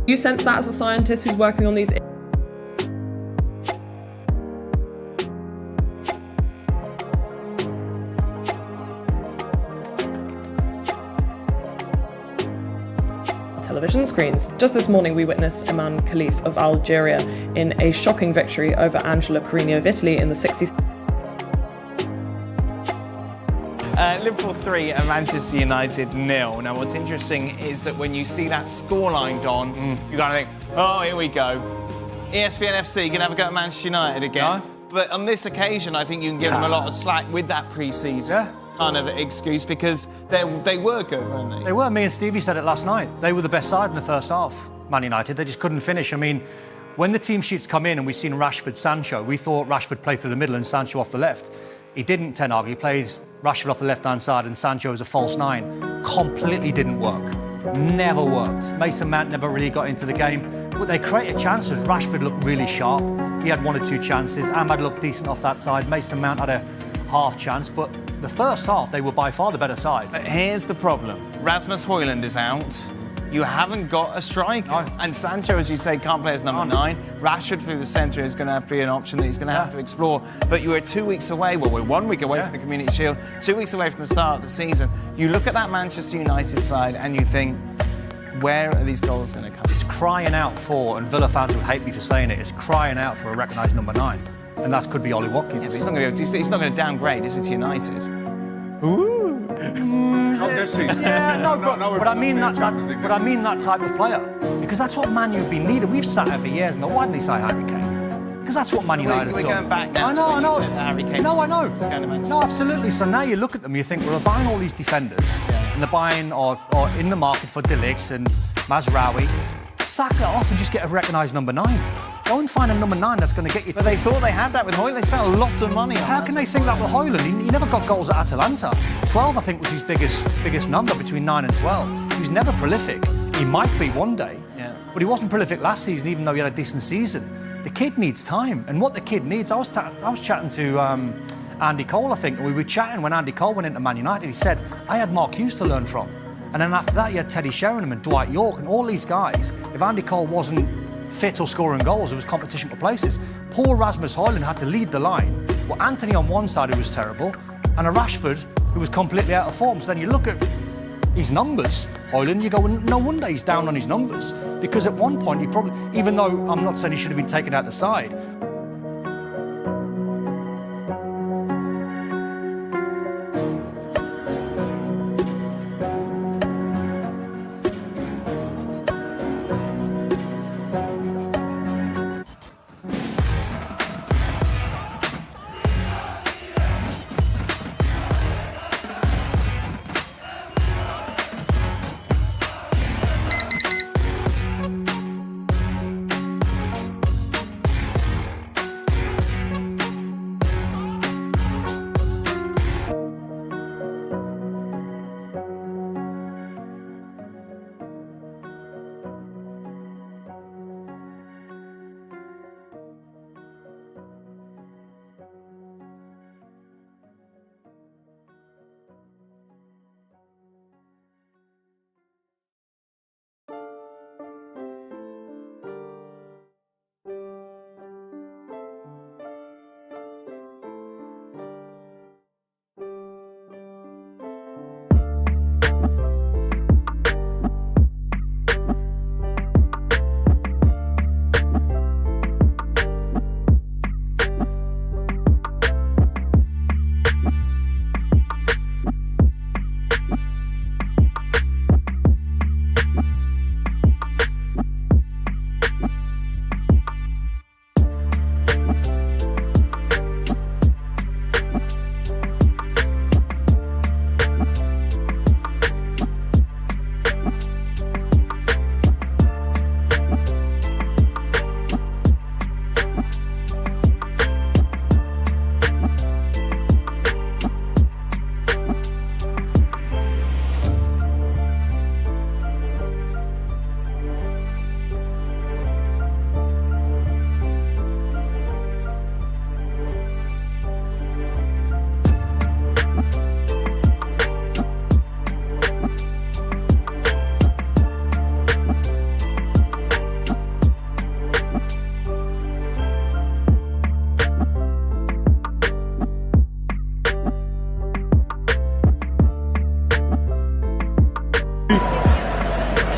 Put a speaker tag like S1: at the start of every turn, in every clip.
S1: You sense that as a scientist who's working on these television screens. Just this morning we witnessed Imam Khalif of Algeria in a shocking victory over Angelo Carino of Italy in the 60s.
S2: Liverpool 3 and Manchester United 0. Now what's interesting is that when you see that scoreline, Don, you kind of think, oh, here we go. ESPN FC going to have a go at Manchester United again. No. But on this occasion, I think you can give them a lot of slack with that pre-season kind of excuse, because they were good, weren't they?
S3: They were. Me and Stevie said it last night. They were the best side in the first half, Man United. They just couldn't finish. I mean, when the team sheets come in and we've seen Rashford, Sancho, we thought Rashford played through the middle and Sancho off the left. He didn't, Ten Hag. He played Rashford off the left-hand side and Sancho as a false nine. Completely didn't work. Never worked. Mason Mount never really got into the game. But they created chances. Rashford looked really sharp. He had 1 or 2 chances. Ahmad looked decent off that side. Mason Mount had a half chance. But the first half, they were by far the better side.
S2: But here's the problem. Rasmus Højlund is out. You haven't got a striker. No. And Sancho, as you say, can't play as number 9. Rashford through the centre is going to have to be an option that he's going to have to explore. But you were 2 weeks away, well, we're 1 week away from the Community Shield, 2 weeks away from the start of the season. You look at that Manchester United side and you think, where are these goals going to come?
S3: It's crying out for, and Villa fans would hate me for saying it, it's crying out for a recognised number 9. And that could be Ollie Watkins.
S2: Yeah, but he's not going to downgrade, is it, to United?
S3: Ooh.
S4: Not this season.
S3: Yeah, but I mean that type of player. Because that's what Man U've been needing. We've sat here for years and go, why didn't they say Harry Kane? Because that's what Man United have done.
S2: We're going back now.
S3: I know.
S2: Harry Kane.
S3: No, I know. No, absolutely. So now you look at them, you think, well, they're buying all these defenders, and they're buying or in the market for De Ligt and Mazraoui. Sack it off and just get a recognised number 9. Go and find a number 9 that's going to get you...
S2: But they thought they had that with Højlund. They spent a lot of money on
S3: How can they think that with Højlund? He never got goals at Atalanta. 12, I think, was his biggest number, between 9 and 12. He was never prolific. He might be one day, but he wasn't prolific last season, even though he had a decent season. The kid needs time, and what the kid needs... I was chatting to Andy Cole, I think, and we were chatting when Andy Cole went into Man United. He said, I had Mark Hughes to learn from. And then after that, you had Teddy Sheringham and Dwight York and all these guys. If Andy Cole wasn't fit or scoring goals, it was competition for places. Poor Rasmus Højlund had to lead the line. Well, Anthony on one side, who was terrible, and a Rashford who was completely out of form. So then you look at his numbers, Højlund, you go, no wonder he's down on his numbers. Because at one point, he probably, even though I'm not saying he should have been taken out the side,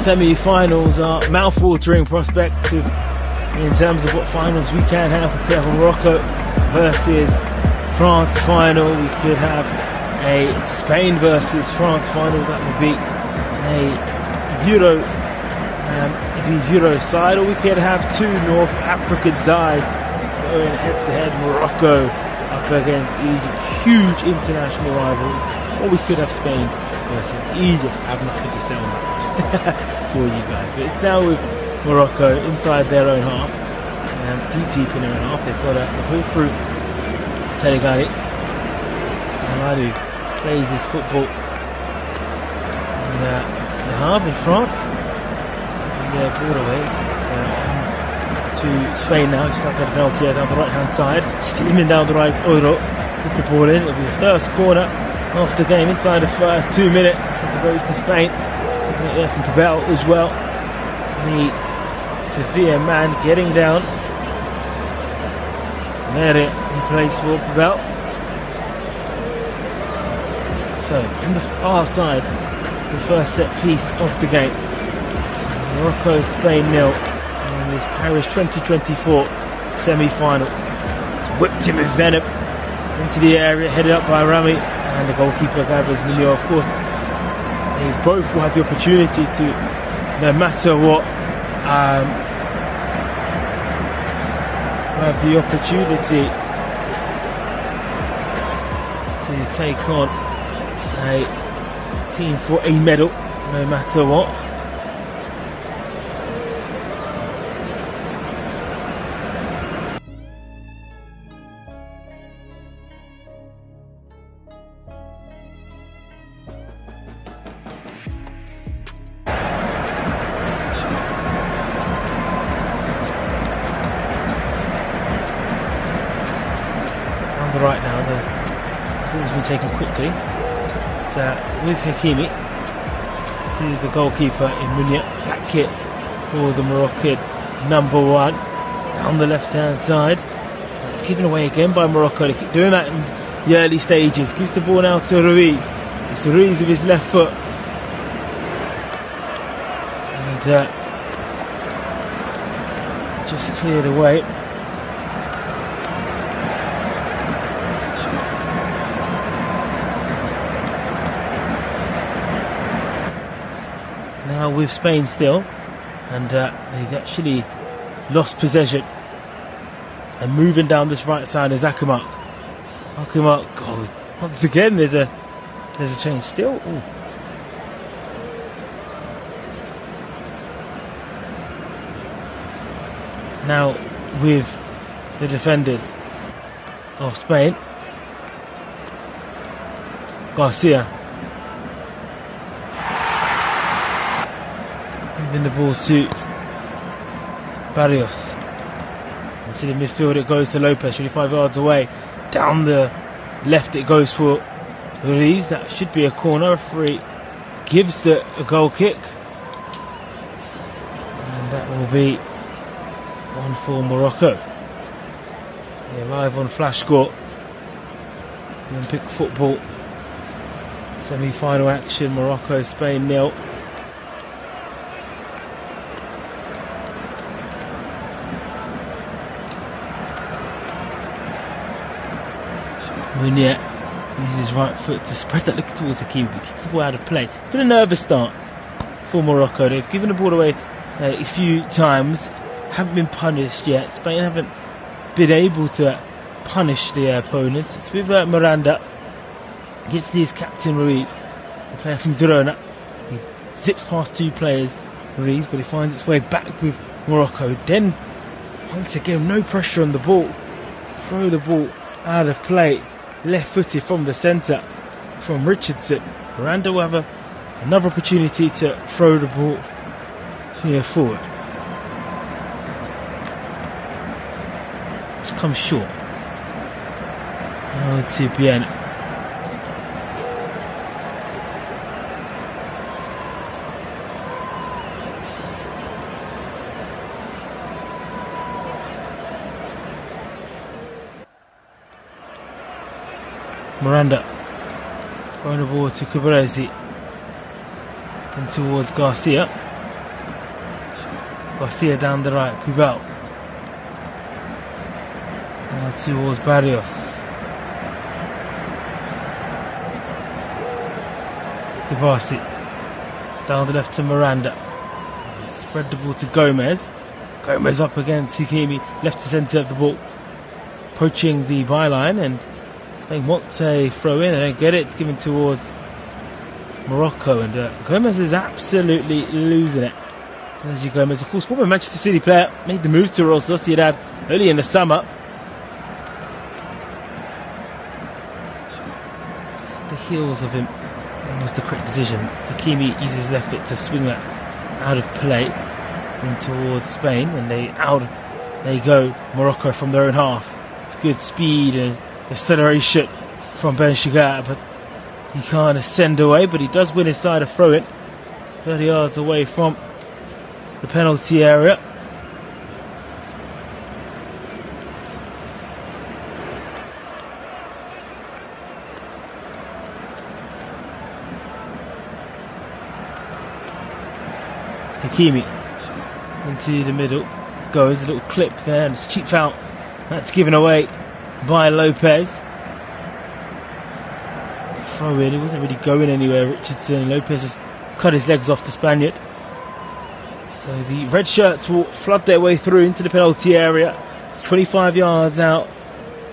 S5: semi-finals are mouth-watering prospects in terms of what finals we can have. We could have a Morocco versus France final. We could have a Spain versus France final. That would be a Euro side, or we could have two North African sides going head-to-head. Morocco up against Egypt, huge international rivals, or we could have Spain versus Egypt. I have nothing to say on that for you guys, but it's now with Morocco inside their own half, deep in their own half. They've got a ball through Telegali. Amadou plays his football in the half in France. Yeah, ball away. To Spain now, just outside the penalty area down the right hand side. Steaming down the right, Euro puts the ball in. It'll be the first corner of the game inside the first 2 minutes. It goes to Spain. There from Futbol as well. The Sevilla man getting down. There he plays for Futbol. So from the far side, the first set piece of the game. Morocco, Spain 0 in this Paris 2024 semi-final. It's whipped him with venom into the area, headed up by Rami and the goalkeeper Gabas Milio. Of course, they both will have the opportunity to, no matter what, have the opportunity to take on a team for a medal, no matter what. Right now, the ball's been taken quickly. It's with Hakimi to the goalkeeper in Munya. Back kit for the Moroccan number 1 down the left hand side. It's given away again by Morocco. They keep doing that in the early stages. Gives the ball now to Ruiz. It's Ruiz with his left foot. And just cleared away. Now with Spain still, and they've actually lost possession. And moving down this right side is Akamak. Akamak, oh, once again there's a change still. Ooh. Now with the defenders of Spain, Garcia. Giving the ball to Barrios. Into the midfield it goes to Lopez, 25 yards away. Down the left it goes for Ruiz. That should be a corner. Referee gives a goal kick. And that will be one for Morocco. Yeah, live on Flash Score. Olympic football. Semi-final action. Morocco, Spain 0. Munya uses his right foot to spread that look towards the keeper, kicks the ball out of play. It's been a nervous start for Morocco. They've given the ball away a few times, haven't been punished yet. Spain haven't been able to punish their opponents. It's with Miranda. Gets to his captain Ruiz, the player from Girona. He zips past two players, Ruiz, but he finds its way back with Morocco. Then, once again, no pressure on the ball. Throw the ball out of play. Left-footed from the centre from Richardson. Miranda will have another opportunity to throw the ball here forward. It's come short. Now to Bien. Miranda throwing the ball to Cabaresi and towards Garcia. Garcia down the right, Pubel. Now towards Barrios. Kivasi. Down the left to Miranda. Spread the ball to Gomez. Gomez up against Hakimi, left to centre of the ball. Approaching the byline, and Spain wants a throw in. They don't get it. It's given towards Morocco, and Gomez is absolutely losing it. Sergio Gomez, of course, former Manchester City player, made the move to Real Sociedad early in the summer. The heels of him was the correct decision. Hakimi uses left foot to swing that out of play in towards Spain, and they go Morocco from their own half. It's good speed and acceleration from Ben Shigar, but he can't ascend away, but he does win his side a throw-in 30 yards away from the penalty area. Hakimi into the middle, goes a little clip there, and it's a cheap foul. That's given away by Lopez. Throw in, he wasn't really going anywhere, Richardson. Lopez just cut his legs off the Spaniard. So the red shirts will flood their way through into the penalty area. It's 25 yards out,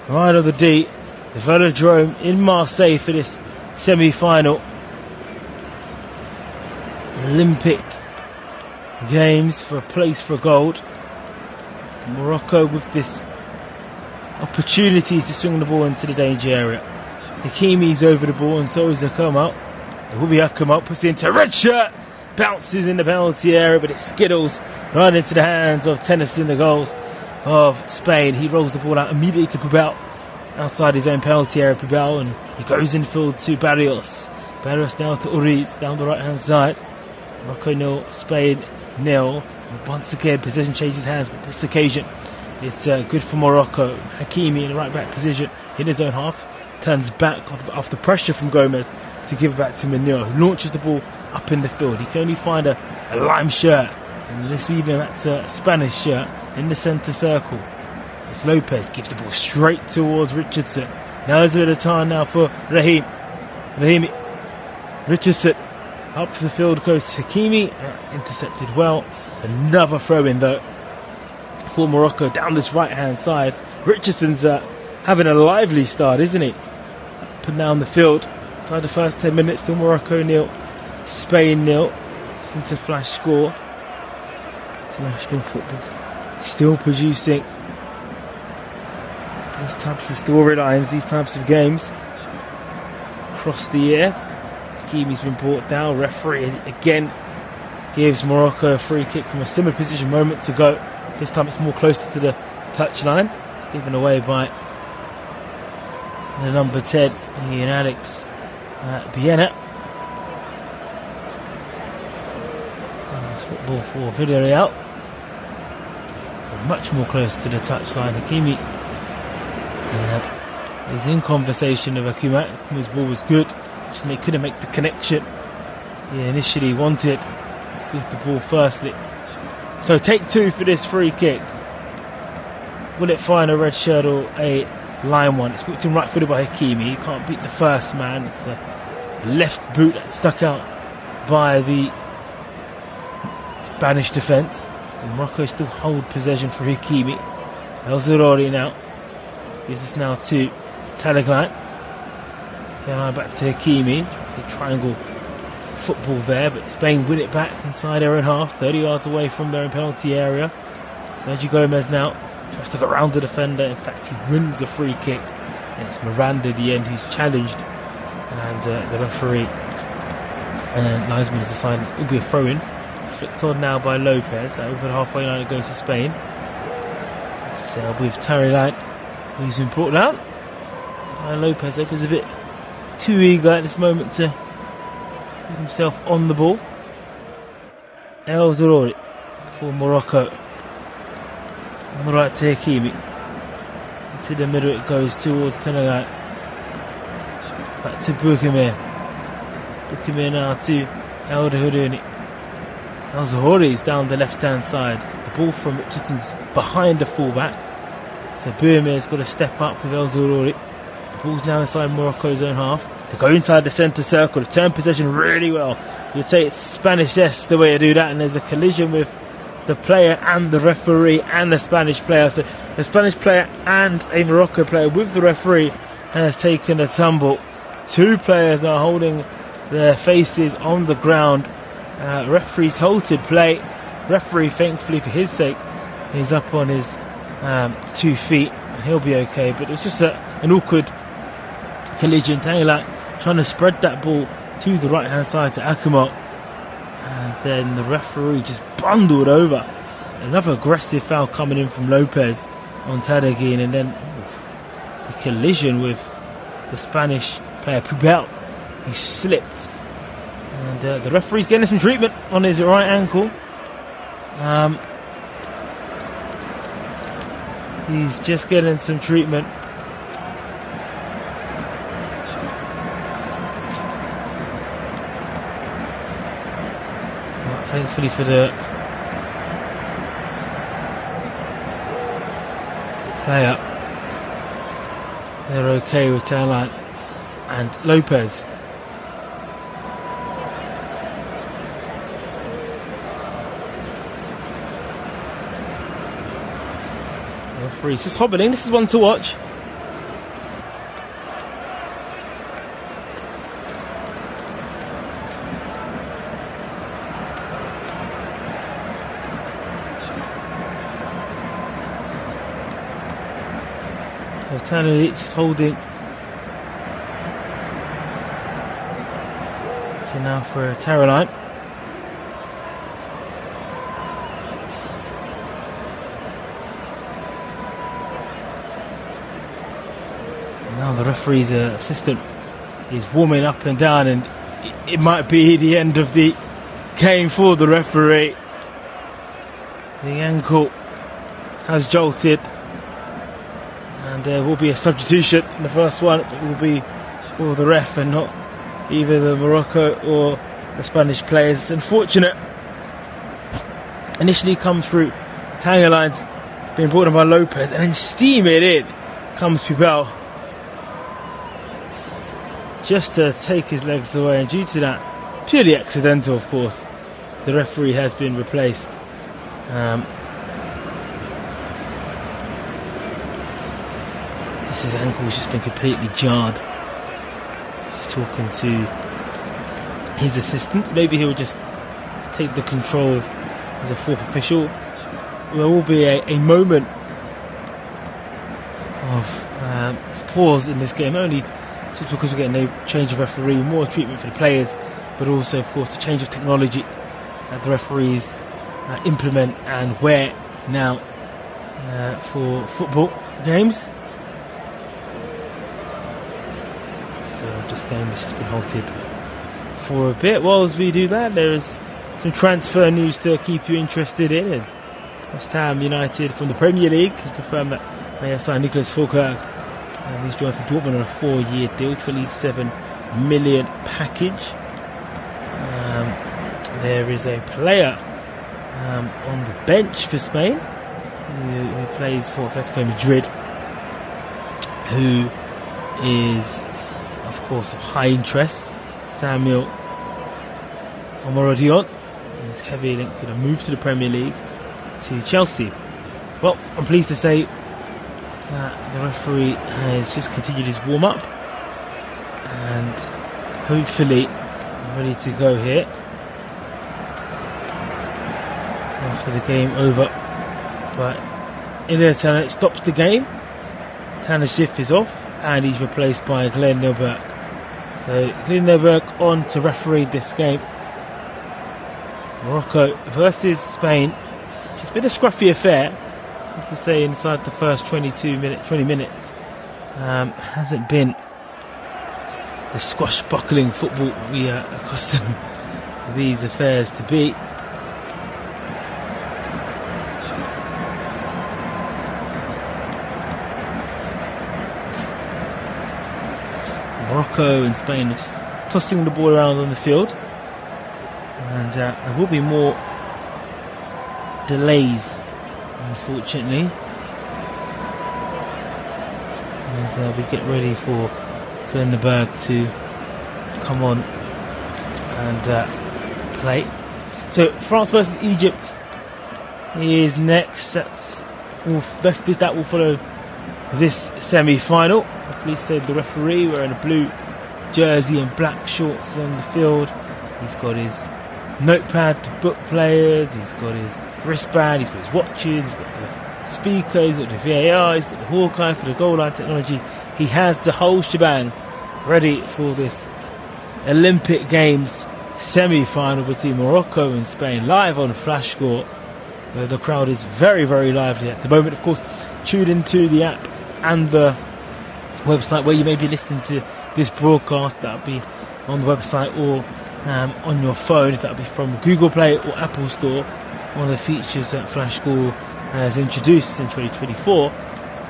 S5: right of the D. The Velodrome in Marseille for this semi-final. Olympic Games for a place for gold. Morocco with this opportunity to swing the ball into the danger area. Hakimi's over the ball, and so is Akama. It will be Akama, puts it into a red shirt, bounces in the penalty area, but it skittles right into the hands of Tennyson, the goals of Spain. He rolls the ball out immediately to Pubel, outside his own penalty area, Pubel, and he goes infield to Barrios. Barrios now to Uriz, down the right hand side. Morocco 0, Spain 0. Once again, possession changes hands, but this occasion it's good for Morocco. Hakimi in the right back position in his own half, turns back after pressure from Gomez to give it back to Manil, who launches the ball up in the field. He can only find a lime shirt, and this evening that's a Spanish shirt in the centre circle. It's Lopez, gives the ball straight towards Richardson. Now there's a bit of time now for Rahimi. Richardson, up the field goes Hakimi, intercepted well. It's another throw in though for Morocco down this right hand side. Richardson's having a lively start, isn't he? Up and down the field. Inside the first 10 minutes, still Morocco 0, Spain 0. Since a flash score. International football still producing these types of storylines, these types of games across the year. Hakimi's been brought down. Referee again gives Morocco a free kick from a similar position moments ago. This time it's more closer to the touchline. It's given away by the number 10, Ian Alex Biena. This is football for Villarreal. Much more close to the touchline. Hakimi is in conversation with Akuma. Akuma's ball was good, just they couldn't make the connection he initially wanted with the ball firstly. So take two for this free kick. Will it find a red shirt or a lime one? It's whipped in right footed by Hakimi. He can't beat the first man. It's a left boot that stuck out by the Spanish defence. And Morocco still hold possession for Hakimi. El Zerori now gives us now to Talaglan. Talaglan back to Hakimi. The triangle football there, but Spain win it back inside their own half, 30 yards away from their own penalty area. Sergio Gomez now tries to go around the defender. In fact, he wins a free kick, and it's Miranda at the end who's challenged, and the referee and Linesman has decided it will be a throw-in. Flicked on now by Lopez. Over the halfway line it goes to Spain. So with Tarilan, who's been brought down by Lopez. Lopez is a bit too eager at this moment to get himself on the ball. El Zerori for Morocco. On the right to Hakimi. Into the middle it goes towards Senegal. Back to Boukemir. Boukemir now to El Zahouri is down the left hand side. ball from just behind the fullback. So Boumir's got to step up with El Zaroury. The ball's now inside Morocco's own half. They go inside the centre circle. They turn possession really well. You'd say it's Spanish-esque the way to do that, and there's a collision with the player and the referee and the Spanish player. So the Spanish player and a Morocco player with the referee has taken a tumble. Two players are holding their faces on the ground. Referee's halted play. Referee, thankfully for his sake, is up on his 2 feet and he'll be okay. But it's just an awkward collision. Tanguy trying to spread that ball to the right hand side to Akama, and then the referee just bundled over. Another aggressive foul coming in from Lopez on Tadagin, and then the collision with the Spanish player Pubel. He slipped, and the referee's getting some treatment on his right ankle. He's just getting some treatment. Thankfully for the player, they're okay with Tanguy and Lopez. The referee's just hobbling. This is one to watch. Tanguy is holding. So now for Caroline. Now the referee's assistant is warming up and down, and it might be the end of the game for the referee. The ankle has jolted. And there will be a substitution in the first one. It will be for the ref and not either the Morocco or the Spanish players. It's unfortunate. Initially come through Tanguy lines, being brought in by Lopez, and then steaming in comes Pubel. Just to take his legs away, and due to that, purely accidental of course, the referee has been replaced. His ankle's just been completely jarred. He's talking to his assistants. Maybe he'll just take the control as a fourth official. There will be a moment of pause in this game, only just because we're getting a change of referee, more treatment for the players, but also of course the change of technology that the referees implement and wear now for football games. This game has just been halted for a bit. Whilst we do that, there is some transfer news to keep you interested in. And West Ham United from the Premier League can confirm that they have signed Nicholas Fulkerg, and he's joined for Dortmund on a 4-year deal, 27 million package. There is a player on the bench for Spain who plays for Atletico Madrid, who is of course of high interest. Samuel Omarodion is heavily linked to the move to the Premier League to Chelsea. Well, I'm pleased to say that the referee has just continued his warm-up and hopefully ready to go here after the game over. But Ilya Tanner stops the game. Tanner's shift is off, and he's replaced by Glenn Nilberg. So Glenn Nilberg on to referee this game. Morocco versus Spain. It's been a scruffy affair, I have to say, inside the first 20 minutes. Hasn't been the squashbuckling football we are accustomed to these affairs to be. Morocco and Spain are just tossing the ball around on the field, and there will be more delays unfortunately. As we get ready for Slenderberg to come on and play. So France versus Egypt is next. That will follow this semi-final. Please say the referee wearing a blue jersey and black shorts on the field. He's got his notepad to book players. He's got his wristband. He's got his watches. He's got the speaker. He's got the VAR. He's got the Hawkeye for the goal line technology. He has the whole shebang ready for this Olympic Games semi-final between Morocco and Spain, live on Flash Score. The crowd is very, very lively at the moment. Of course, tune into the app and the website where you may be listening to this broadcast. That'll be on the website or on your phone, if that'll be from Google Play or Apple Store. One of the features that Flash Score has introduced in 2024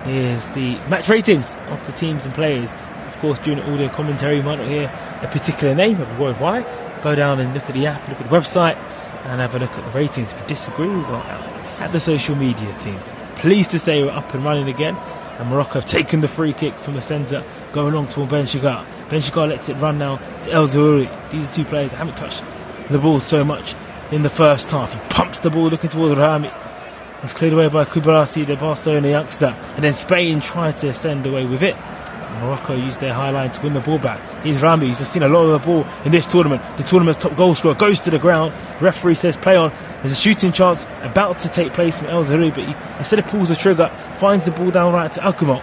S5: is the match ratings of the teams and players. Of course, during audio commentary, you might not hear a particular name of a word why. Go down and look at the app, look at the website, and have a look at the ratings. If you disagree, we've got at the social media team. Pleased to say we're up and running again, and Morocco have taken the free kick from the centre, going along toward Ben Shigar. Ben Shigar lets it run now to El Zahouri. These are two players that haven't touched the ball so much in the first half. He pumps the ball looking towards Rahami. It's cleared away by Kubarasi, the Barcelona youngster, and then Spain tried to send away with it. Morocco used their high line to win the ball back. Here's Rami, who's seen a lot of the ball in this tournament. The tournament's top goal scorer goes to the ground. The referee says play on. There's a shooting chance about to take place from El Zahouri, but he instead of pulls the trigger, finds the ball down right to Akumal.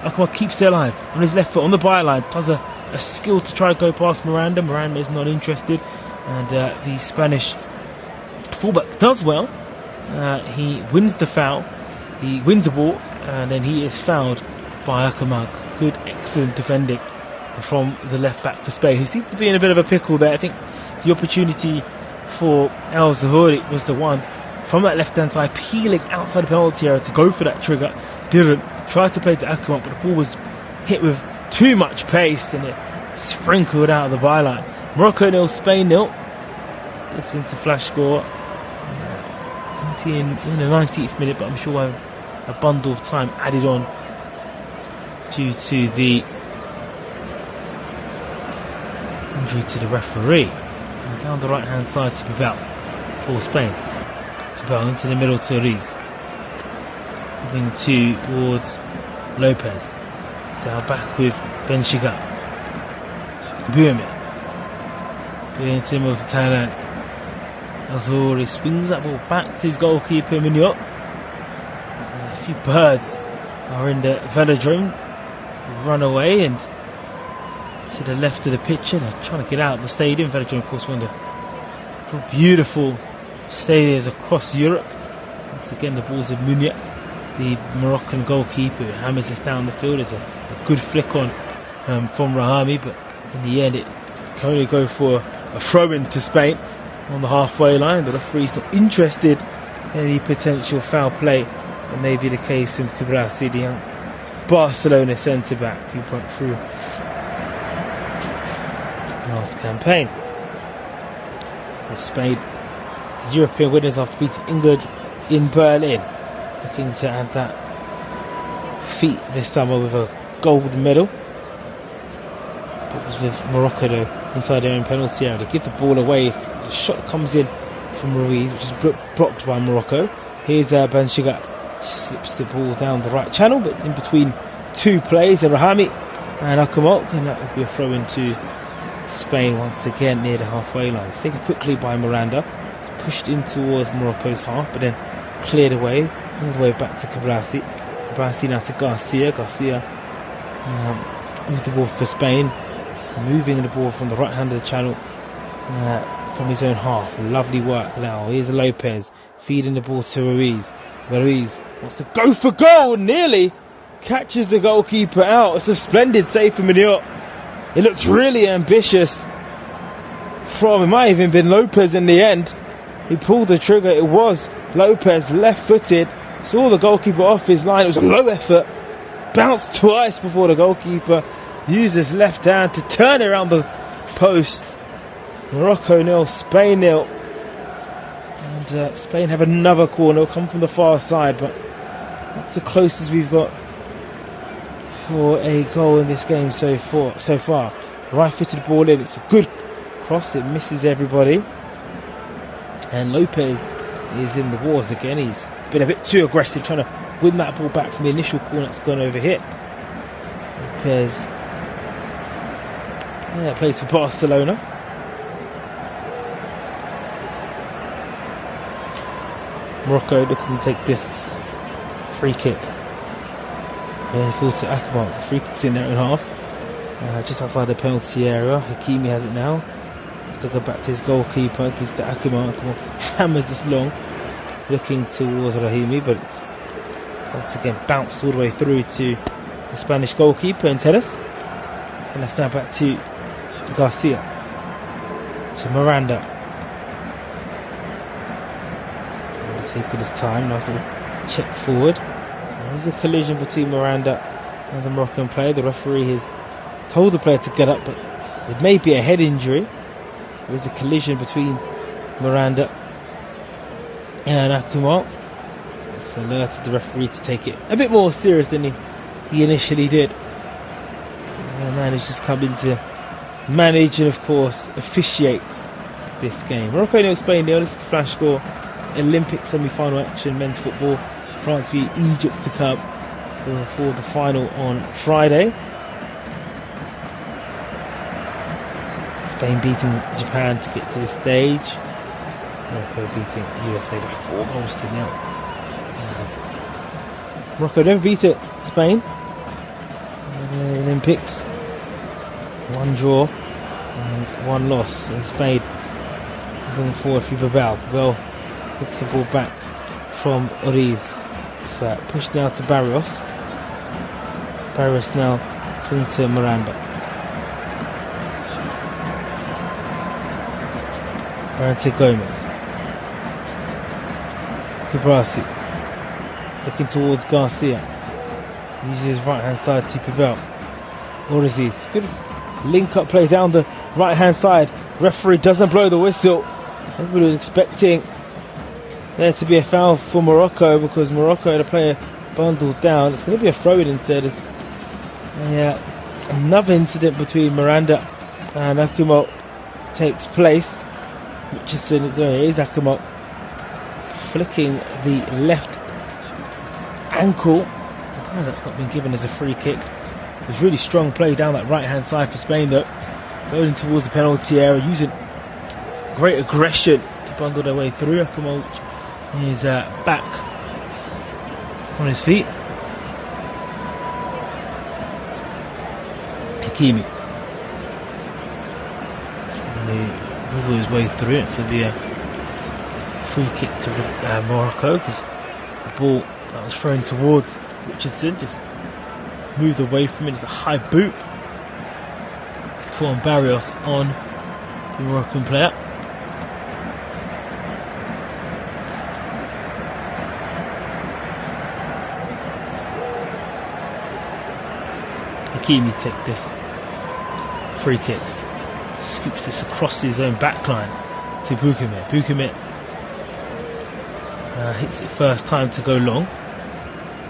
S5: Akumal keeps it alive on his left foot on the byline. Does a skill to try to go past Miranda. Miranda is not interested, and the Spanish fullback does well. He wins the foul. He wins the ball, and then he is fouled by Akumal. Good, excellent defending from the left back for Spain, who seems to be in a bit of a pickle there. I think the opportunity for El Zahouri was the one from that left hand side, peeling outside the penalty area to go for that trigger. Didn't. Tried to play to Akumal, but the ball was hit with too much pace and it sprinkled out of the byline. Morocco 0, Spain 0. Listen to Flash Score in the 19th minute, but I'm sure we'll have a bundle of time added on due to the injury to the referee. And down the right hand side to Futbol for Spain. Futbol into the middle to Riz. Moving towards Lopez. So back with Ben Shigar. Buemi. Going to the middle to Thailand. El Zahouri swings that ball back to his goalkeeper Mignot. A few birds are in the velodrome. Run away and to the left of the pitch, and they're trying to get out of the stadium. Velodrome, of course, one of the beautiful stadiums across Europe. Once again, the ball's of Munia, the Moroccan goalkeeper, who hammers this down the field. There's a good flick on from Rahami, but in the end, it can only go for a throw-in to Spain on the halfway line. The referee's not interested in any potential foul play. That may be the case in Kubarasi, the young Barcelona centre-back who broke through last campaign. For Spain, European winners after beating England in Berlin, looking to add that feat this summer with a gold medal. It was with Morocco though, inside their own penalty area. They give the ball away. The shot comes in from Ruiz, which is blocked by Morocco. Here's Ben Shigar. Slips the ball down the right channel, but it's in between two players, Rahami and Akumal, and that will be a throw into Spain once again near the halfway line. It's taken quickly by Miranda. It's pushed in towards Morocco's half, but then cleared away, all the way back to Kubarasi. Kubarasi now to Garcia. Garcia with the ball for Spain, moving the ball from the right hand of the channel from his own half. Lovely work now. Here's Lopez feeding the ball to Ruiz. Ruiz wants to go for goal, nearly catches the goalkeeper out. It's a splendid save from Mignot. It looked really ambitious from, it might have even been Lopez in the end. He pulled the trigger. It was Lopez, left-footed, saw the goalkeeper off his line. It was a low effort, bounced twice before the goalkeeper used his left hand to turn around the post. Morocco 0, Spain 0. And Spain have another corner. It'll come from the far side, but that's the closest we've got for a goal in this game so far. Right-footed ball in. It's a good cross. It misses everybody. And Lopez is in the wars again. He's been a bit too aggressive, trying to win that ball back from the initial corner that's gone over here. Lopez plays for Barcelona. Morocco looking to take this free kick. Then forward to Akbar. The free kick's in their own half. Just outside the penalty area. Hakimi has it now. To go back to his goalkeeper. Gives to Akbar. Hammers this long. Looking towards Rahimi, but it's once again bounced all the way through to the Spanish goalkeeper and Telles. And that's now back to Garcia. To Miranda. Taking his time. Nice little check forward. There's a collision between Miranda and the Moroccan player. The referee has told the player to get up, but it may be a head injury. There's a collision between Miranda and Akuma. It's alerted the referee to take it a bit more serious than he initially did. The man has just come in to manage and, of course, officiate this game. Morocco 0, Spain 0. This is the flash score. Olympic semi-final action, men's football. France v Egypt to come for the final on Friday. Spain beating Japan to get to this stage. Morocco beating USA by 4 goals to 0. Morocco never beat Spain in the Olympics. 1 draw and 1 loss. And Spain going forward for Babel. Babel gets the ball back from Oriz. So pushed now to Barrios. Barrios now swing to Miranda. Miranda Gomez. Cabrasi. Looking towards Garcia. Uses his right hand side to Babel. Oriz. Good link up play down the right hand side. Referee doesn't blow the whistle. Everybody was expecting there to be a foul for Morocco because Morocco had a player bundled down. It's going to be a throw-in instead. As another incident between Miranda and Akuma takes place. Richardson is there. It is Akuma flicking the left ankle. Surprised that's not been given as a free kick. It was really strong play down that right-hand side for Spain, though. Going towards the penalty area, using great aggression to bundle their way through. Akuma is back on his feet. Hakimi. And he wiggled his way through it. So it'll be a free kick to Morocco because the ball that was thrown towards Richardson just moved away from it. It's a high boot from Barrios on the Moroccan player. Hakimi take this free kick, scoops this across his own backline to Bukamir. Bukamir hits it first time to go long.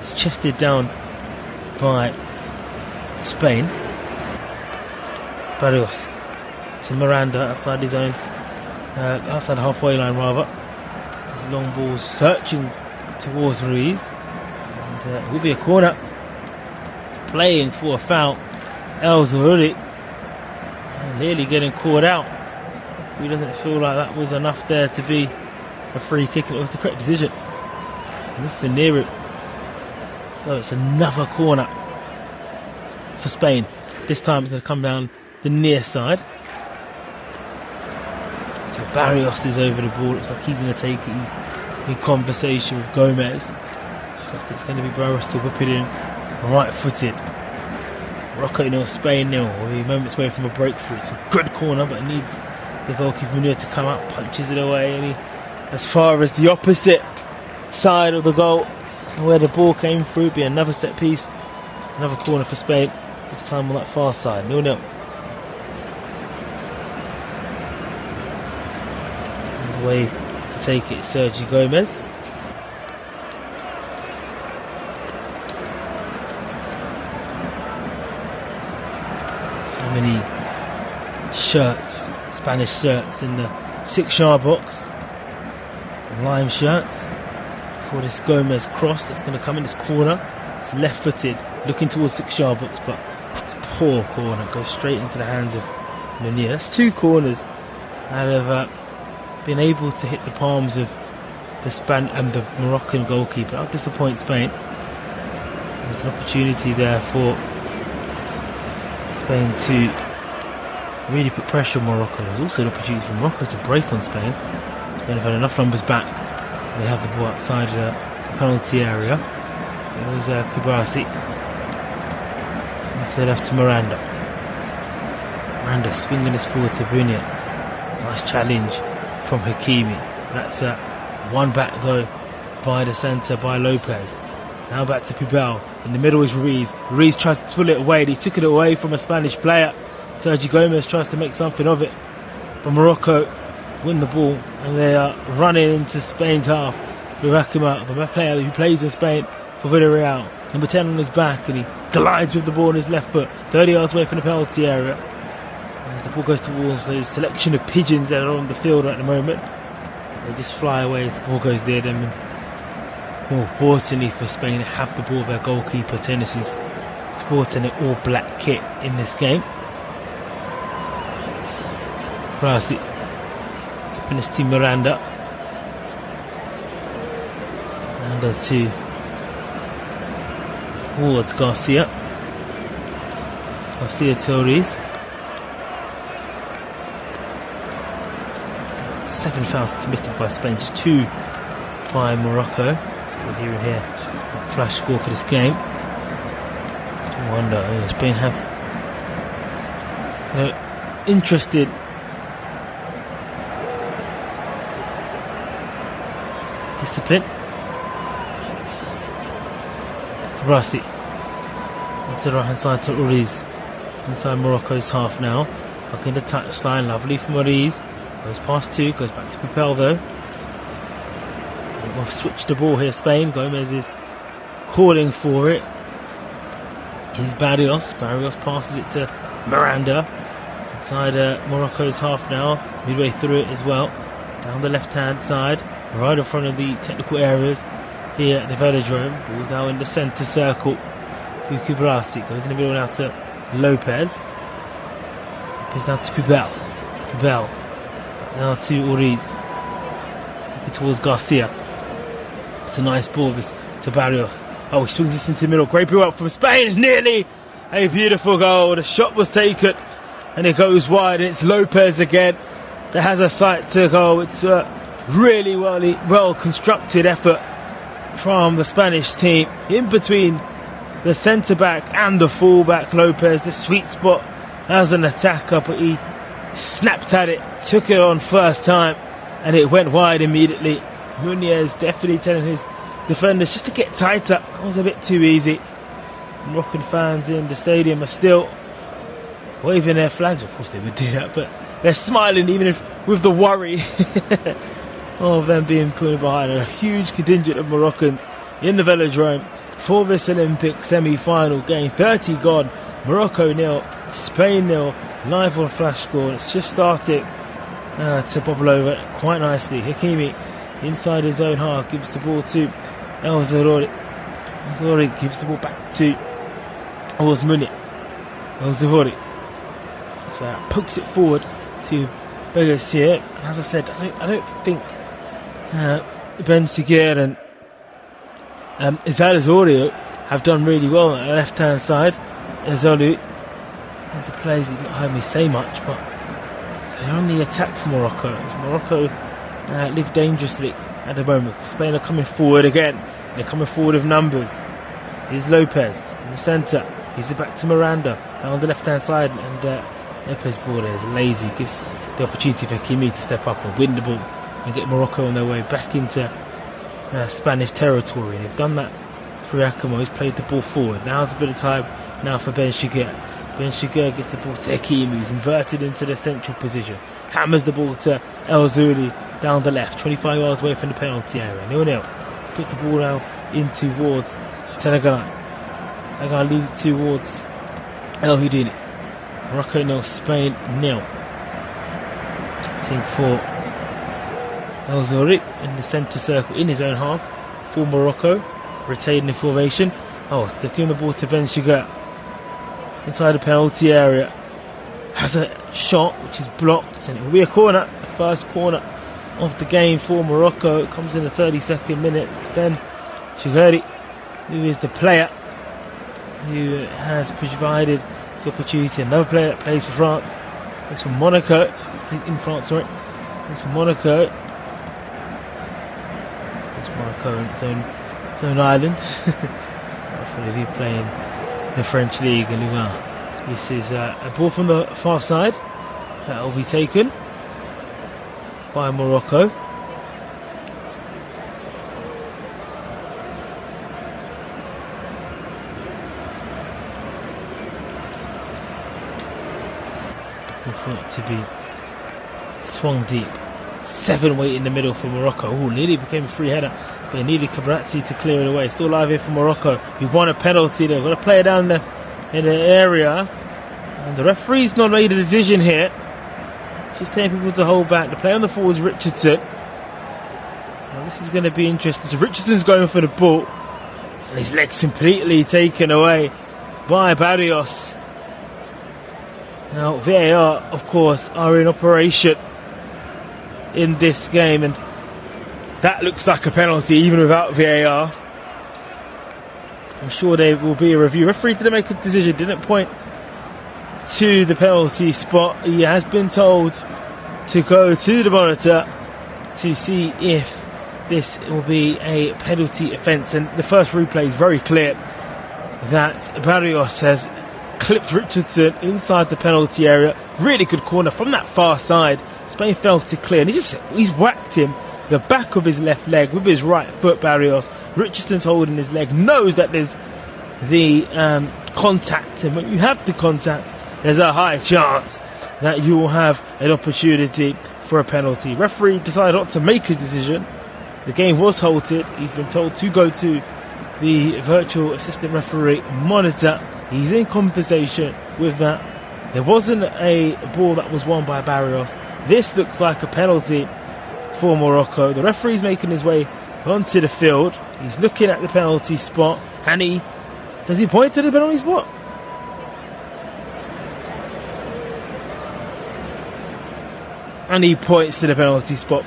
S5: It's chested down by Spain. Barrios to Miranda outside his own, outside halfway line rather. His long ball searching towards Ruiz, and it will be a corner. Playing for a foul, El Zahouri nearly getting caught out. He doesn't feel like that was enough there to be a free kick. It was the correct decision. Nothing near it. So it's another corner for Spain. This time it's going to come down the near side. So Barrios is over the ball. Looks like he's going to take it. He's in conversation with Gomez. Looks like it's going to be Barrios to whip it in. Right-footed. Morocco 0, Spain 0. We're moments away from a breakthrough. It's a good corner, but it needs the goalkeeper Munir to come out, punches it away, and he, as far as the opposite side of the goal, where the ball came through, be another set piece, another corner for Spain. This time on that far side, 0-0. The way to take it, Sergio Gomez. So many shirts, Spanish shirts in the 6-yard box. Lime shirts for this Gomez cross that's going to come in this corner. It's left-footed, looking towards 6-yard box, but it's a poor corner. Goes straight into the hands of Meunier. That's 2 corners that have been able to hit the palms of the Moroccan goalkeeper. I'll disappoint Spain. There's an opportunity there for Spain to really put pressure on Morocco. There's also an opportunity for Morocco to break on Spain. Spain have had enough numbers back. They have the ball outside the penalty area. There's Kubarsi. To the left to Miranda. Miranda swinging this forward to Bunya. Nice challenge from Hakimi. That's one back though by the centre, by Lopez. Now back to Pubel. In the middle is Ruiz. Ruiz tries to pull it away. He took it away from a Spanish player. Sergio Gomez tries to make something of it. But Morocco win the ball and they are running into Spain's half. Burakima, the player who plays in Spain for Villarreal. Number 10 on his back, and he glides with the ball on his left foot. 30 yards away from the penalty area. As the ball goes towards those selection of pigeons that are on the field at the moment. They just fly away as the ball goes near them. And more fortunately for Spain, they have the ball. Their goalkeeper, Tennis, who's sporting an all-black kit in this game. Rasi. Keeping his team Miranda. Miranda to towards Garcia. Garcia Torres. 7 fouls committed by Spain, just 2 by Morocco. So we're here and here. Flash score for this game. I wonder, Spain have interested discipline. Rasi to the right hand side to Uriz. Inside Morocco's half now. Back in the touchline, lovely from Uriz. Goes past 2, goes back to Pupel though. We'll switch the ball here, Spain. Gomez is calling for it. Here's Barrios. Barrios passes it to Miranda. Inside Morocco's half now. Midway through it as well. Down the left hand side. Right in front of the technical areas. Here at the Velodrome, ball now in the centre circle. Kubarsi goes in the middle now to Lopez. Lopez now to Pubel. Pubel now to Uriz. Looking towards Garcia. It's a nice ball this to Barrios. Oh, he swings this into the middle. Great ball up from Spain. Nearly a beautiful goal. The shot was taken and it goes wide. And it's Lopez again that has a sight to goal. It's a really well constructed effort from the Spanish team in between the centre-back and the full-back. Lopez, the sweet spot as an attacker, but he snapped at it, took it on first time, and it went wide immediately. Meunier definitely telling his defenders just to get tighter. That was a bit too easy. Moroccan fans in the stadium are still waving their flags. Of course they would do that, but they're smiling even if with the worry of them being put behind. A huge contingent of Moroccans in the Velodrome for this Olympic semi-final game. 30 gone, Morocco 0, Spain 0, live on Flash Score. It's just starting to bubble over quite nicely. Hakimi inside his own half gives the ball to El Zaroury. El Zaroury gives the ball back to Meunier. El Zaroury pokes it forward to Begassier. As I said, I don't think Ben Seguir and Zalazorio have done really well on the left hand side. Zolu, as a player, he's not heard me say much, but they're on the attack for Morocco. Morocco live dangerously at the moment. Spain are coming forward again. They're coming forward with numbers. Here's Lopez in the centre. He's back to Miranda down the left hand side, and Lopez ball there is lazy. Gives the opportunity for Hakimi to step up and win the ball and get Morocco on their way back into Spanish territory. And they've done that through Akamo. He's played the ball forward. Now's a bit of time now for Ben Seguir. Ben Seguir gets the ball to Hakimi, who's inverted into the central position. Hammers the ball to El Zouli down the left, 25 yards away from the penalty area. 0-0. Puts the ball now in towards Tenagan. Tenagan leads it towards El Houdini. Morocco 0, Spain 0. Waiting for El Zouri in the centre circle in his own half for Morocco, retaining the formation. Oh, they're giving the ball to Ben Shiga inside the penalty area. Has a shot which is blocked, and it will be a corner, the first corner of the game for Morocco. It comes in the 32nd minute. It's Ben Shiga who is the player who has provided the opportunity. Another player that plays for France. Plays for Monaco. In France, sorry. Plays for Monaco. It's Monaco in its own island. Hopefully he'll be playing the French League in Louvain. This is a ball from the far side that will be taken by Morocco. For it to be swung deep. 7 weight in the middle for Morocco. Oh, nearly became a free header. They needed Kabratzi to clear it away. Still alive here for Morocco. He won a penalty. They've got to play it down in the area. And the referee's not made a decision here. Just telling people to hold back. The player on the floor is Richardson. Now this is going to be interesting. So Richardson's going for the ball. And his leg's completely taken away by Barrios. Now VAR, of course, are in operation in this game, and that looks like a penalty even without VAR. I'm sure there will be a review. Referee didn't make a decision, didn't point to the penalty spot. He has been told to go to the monitor to see if this will be a penalty offence, and the first replay is very clear that Barrios has clipped Richardson inside the penalty area. Really good corner from that far side. Spain felt it clear, and he's whacked him the back of his left leg with his right foot. Barrios. Richardson's holding his leg, knows that there's the contact, and when you have the contact, there's a high chance that you will have an opportunity for a penalty. Referee decided not to make a decision. The game was halted. He's been told to go to the virtual assistant referee monitor. He's in conversation with that. There wasn't a ball that was won by Barrios. This looks like a penalty for Morocco. The referee's making his way onto the field. He's looking at the penalty spot. And does he point to the penalty spot? And he points to the penalty spot.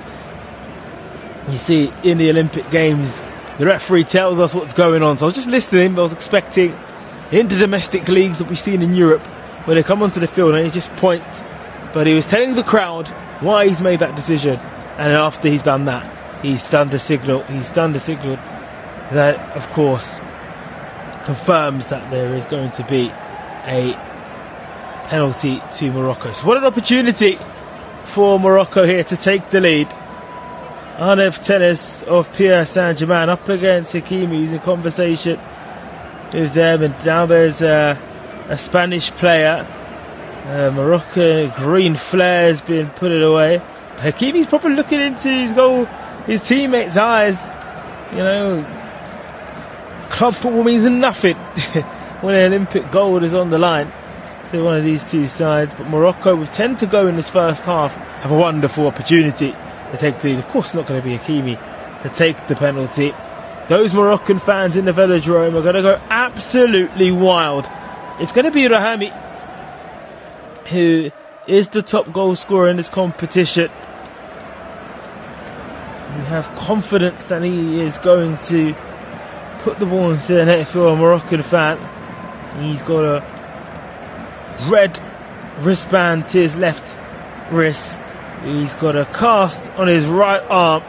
S5: You see, in the Olympic Games, the referee tells us what's going on. So I was just listening. I was expecting in the domestic leagues that we've seen in Europe, where they come onto the field and he just points. But he was telling the crowd why he's made that decision. And after he's done that, he's done the signal. That, of course, confirms that there is going to be a penalty to Morocco. So what an opportunity for Morocco here to take the lead. Arnev Tennis of Paris Saint-Germain up against Hakimi, who's in conversation with them, and now there's a Spanish player. Moroccan green flares being put it away. Hakimi's probably looking into his goal, his teammates' eyes. You know, club football means nothing when an Olympic gold is on the line for one of these two sides. But Morocco, with 10 to go in this first half, have a wonderful opportunity to take the lead. Of course, it's not going to be Hakimi to take the penalty. Those Moroccan fans in the Velodrome are going to go absolutely wild. It's going to be Rahami, who is the top goal scorer in this competition. We have confidence that he is going to put the ball into the net for a Moroccan fan. He's got a red wristband to his left wrist. He's got a cast on his right arm,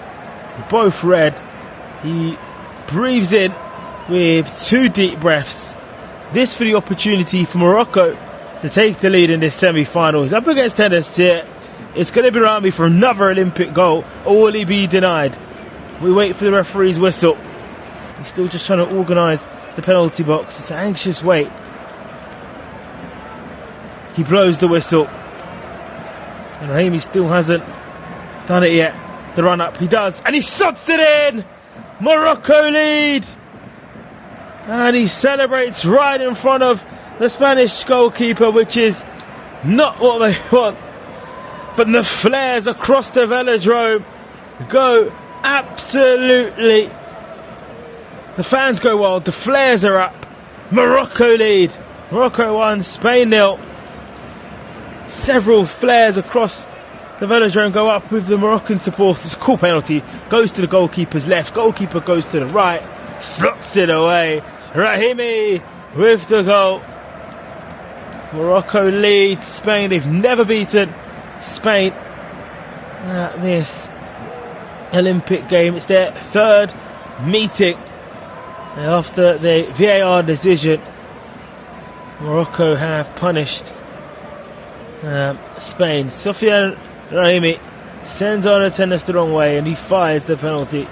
S5: both red. He breathes in with 2 deep breaths. This for the opportunity for Morocco to take the lead in this semi-final. He's up against Tennis here. It's going to be Rami for another Olympic goal, or will he be denied? We wait for the referee's whistle. He's still just trying to organise the penalty box. It's an anxious wait. He blows the whistle. And Rahimi still hasn't done it yet. the run up. He does, and he sods it in. Morocco lead, and he celebrates right in front of the Spanish goalkeeper, which is not what they want. But the flares across the velodrome go absolutely. The fans go wild. The flares are up. Morocco lead. Morocco 1, Spain 0. Several flares across the velodrome go up with the Moroccan supporters. Cool penalty. Goes to the goalkeeper's left. Goalkeeper goes to the right. Slots it away. Rahimi with the goal. Morocco lead. Spain, they've never beaten Spain at this Olympic game. It's their third meeting after the VAR decision. Morocco have punished Spain. Sofiane Rahimi sends on a tennis the wrong way, and he fires the penalty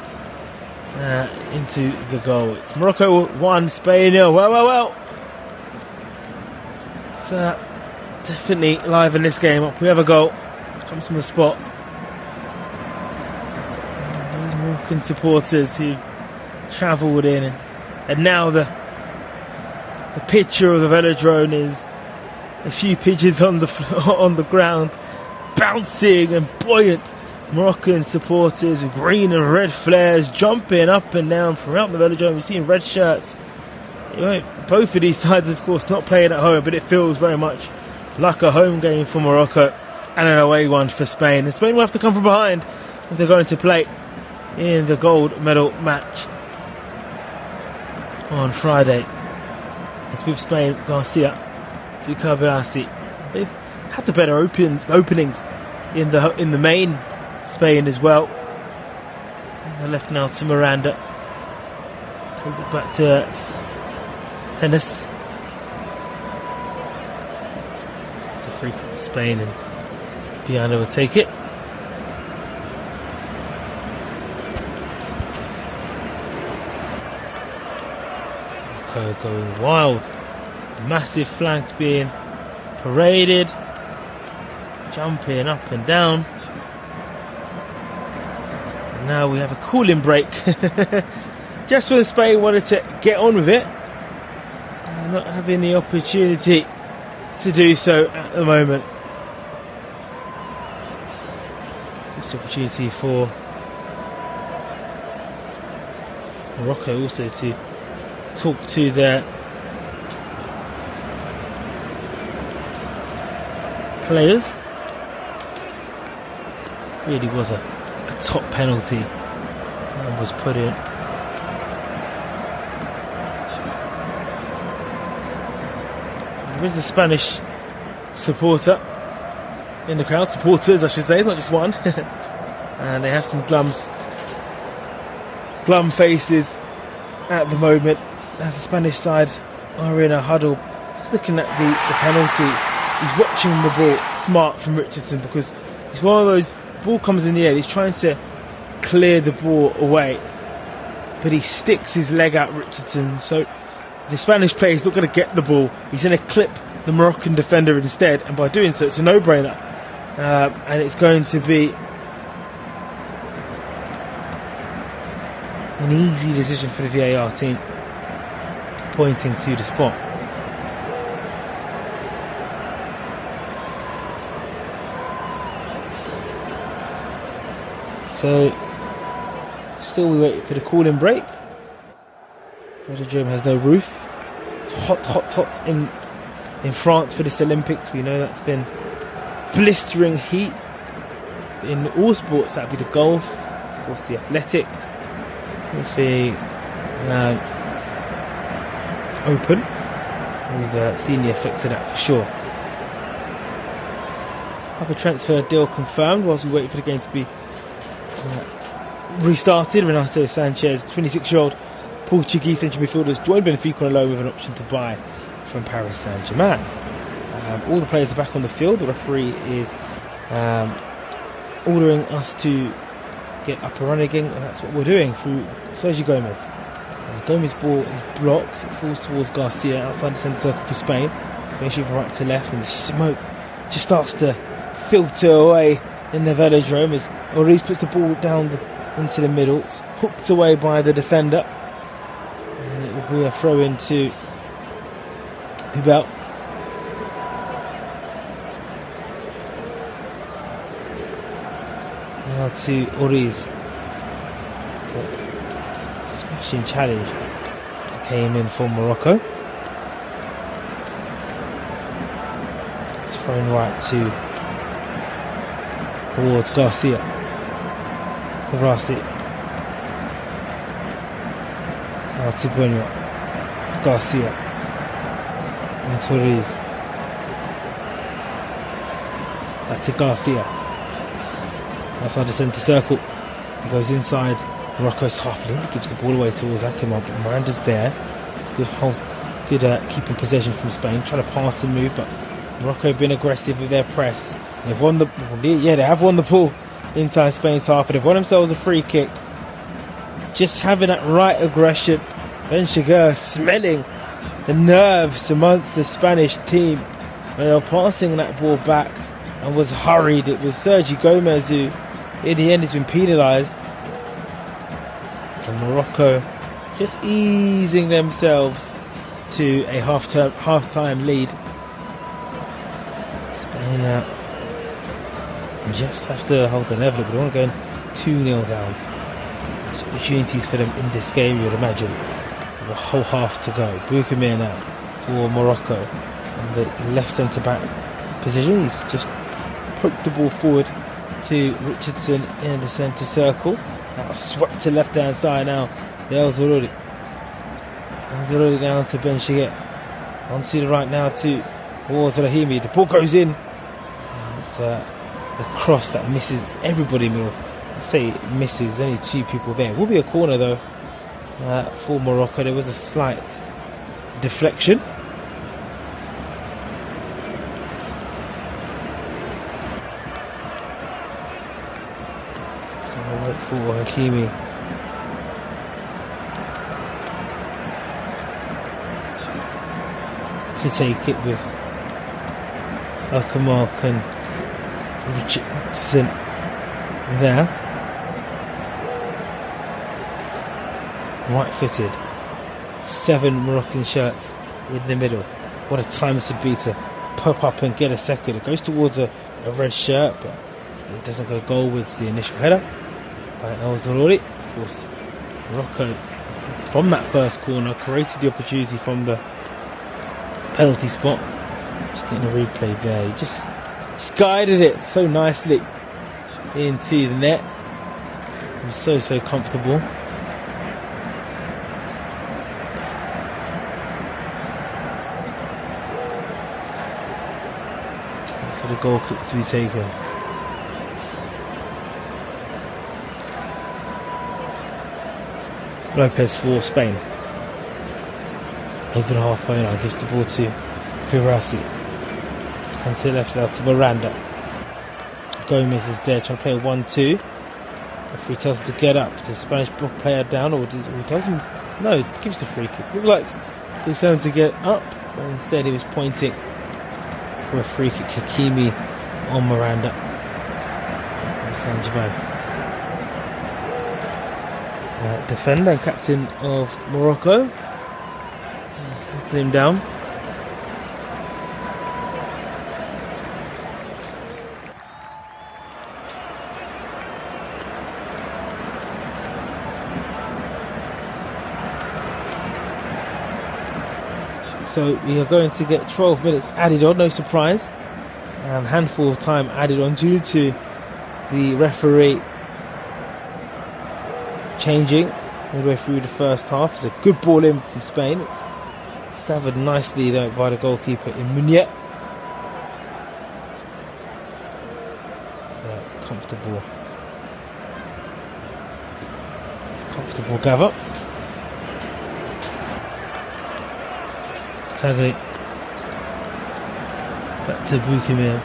S5: into the goal. It's Morocco 1, Spain 0. Well. It's definitely live in this game. Up we have a goal. Comes from the spot. Those Moroccan supporters who travelled in, and now the picture of the velodrome is a few pigeons on the ground, bouncing and buoyant. Moroccan supporters with green and red flares jumping up and down throughout the velodrome. We're seeing red shirts. Both of these sides, of course, not playing at home, but it feels very much like a home game for Morocco and an away one for Spain. And Spain will have to come from behind if they're going to play in the gold medal match on Friday. It's with Spain, Garcia to Cabirasi. They've had the better openings in the main Spain as well. They're left now to Miranda. Takes it back to tennis. It's a free kick to Spain, and Piano will take it. Going wild. Massive flanks being paraded, jumping up and down. And now we have a cooling break. Just when Spain wanted to get on with it, they're not having the opportunity to do so at the moment. This opportunity for Morocco also to talk to their players. Really was a top penalty that was put in. There is a Spanish supporter in the crowd. Supporters, I should say, it's not just one. And they have some glum faces at the moment as the Spanish side are in a huddle. Just looking at the penalty. He's watching the ball. Smart from Richardson, because it's one of those, ball comes in the air, he's trying to clear the ball away, but he sticks his leg out, Richardson. So the Spanish player is not going to get the ball. He's going to clip the Moroccan defender instead, and by doing so, it's a no-brainer. And it's going to be an easy decision for the VAR team, pointing to the spot. So, still we wait for the cooling break. The velodrome has no roof. Hot in France for this Olympics. We know that's been blistering heat in all sports. That'd be the golf, of course, the athletics. If the Open, we've seen the effects of that for sure. Have a transfer deal confirmed whilst we wait for the game to be restarted. Renato Sanchez, 26-year-old Portuguese central midfielder, has joined Benfica on loan with an option to buy from Paris Saint-Germain. All the players are back on the field. The referee is ordering us to get up and running again, and that's what we're doing through Sergio Gomez. Gomez's ball is blocked. It falls towards Garcia outside the centre circle for Spain. Spain shoot from right to left, and the smoke just starts to filter away in the velodrome as Oriz puts the ball down into the middle. It's hooked away by the defender. And it will be a throw into Futbol. Now to Oriz. Smashing challenge came in for Morocco. It's thrown right towards Garcia. Rossi. Now to Bueno. Garcia. And to Oriz. Back to Garcia. Outside the centre circle. He goes inside. Morocco's half lane, gives the ball away towards Akimov. Miranda's there. It's good keeping possession from Spain. Trying to pass and move, but Morocco have been aggressive with their press. They've won they have won the ball inside Spain's half, and they've won themselves a free kick. Just having that right aggression. Ben-Shagur smelling the nerves amongst the Spanish team. They were passing that ball back and was hurried. It was Sergio Gomez who, in the end, has been penalised. And Morocco just easing themselves to a half-time lead. Spain just have to hold the level. They don't want to go 2-0 down. There's opportunities for them in this game, you would imagine. With a whole half to go. Boukamir now for Morocco. And the left centre-back position. He's just poked the ball forward to Richardson in the centre circle. Now swept to left hand side now. El Zarouri. El Zarouri down to Ben-Shagur. Onto the right now towards Rahimi. The ball goes in. And it's the cross that misses everybody. I say it misses, only 2 people there. It will be a corner though for Morocco. There was a slight deflection. For Hakimi. To take it with Alkamark and Richardson there. Right footed. 7 Moroccan shirts in the middle. What a time this would be to pop up and get a second. It goes towards a red shirt, but it doesn't go goalwards the initial header. El Zarouri. Of course, Morocco from that first corner created the opportunity from the penalty spot. Just getting a replay there. He just guided it so nicely into the net. It was so comfortable. For the goal kick to be taken. Lopez for Spain. Over the halfway line, gives the ball to Kurasi. And to the left now to Miranda. Gomez is there trying to play a 1-2. Referee tells him to get up. Does the Spanish player down or doesn't? No, gives the free kick. Looked like he was telling him to get up, but instead he was pointing for a free kick. Hakimi on Miranda. Saint-Germain. Defender and captain of Morocco. Let's put him down. So we are going to get 12 minutes added on, no surprise. Handful of time added on due to the referee changing all the way through the first half. It's a good ball in from Spain. It's gathered nicely though by the goalkeeper in Munier. It's a comfortable gather. Tagli back to Boukamir.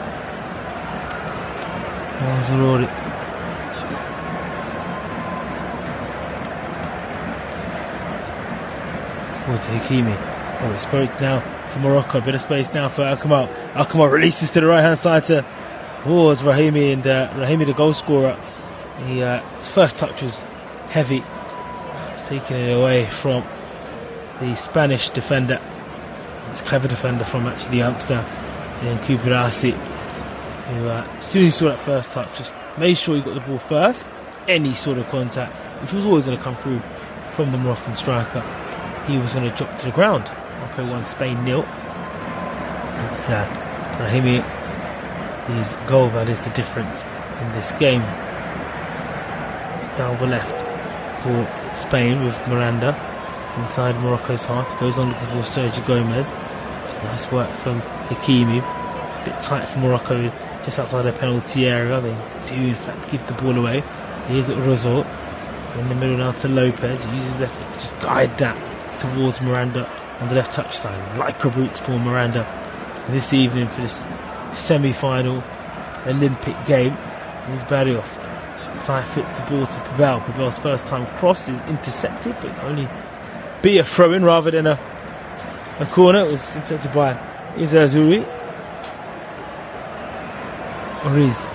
S5: Zarouri. Towards Hakimi. Oh, it's spoke now to Morocco. A bit of space now for Alkamar. Alkamar releases to the right hand side towards Rahimi, and Rahimi, the goal scorer, His first touch was heavy. It's taking it away from the Spanish defender. It's a clever defender from actually the youngster in Kubarasi, who as soon as he saw that first touch, just made sure he got the ball first. Any sort of contact, which was always going to come through from the Moroccan striker, he was going to drop to the ground. Morocco 1, Spain 0. It's Brahimi. His goal, that is the difference in this game. Down the left for Spain with Miranda inside Morocco's half. Goes on looking for Sergio Gomez. Nice work from Hakimi. A bit tight for Morocco just outside the penalty area. They do in fact give the ball away. Here's Rozo in the middle now to Lopez. He uses left foot to just guide that towards Miranda on the left touchline. Lycra boots for Miranda this evening for this semi-final Olympic game. Here's Barrios. Side fits the ball to Pobel. Pobel's first time cross is intercepted, but it can only be a throw-in rather than a corner. It was intercepted by Izazuri. Oriz.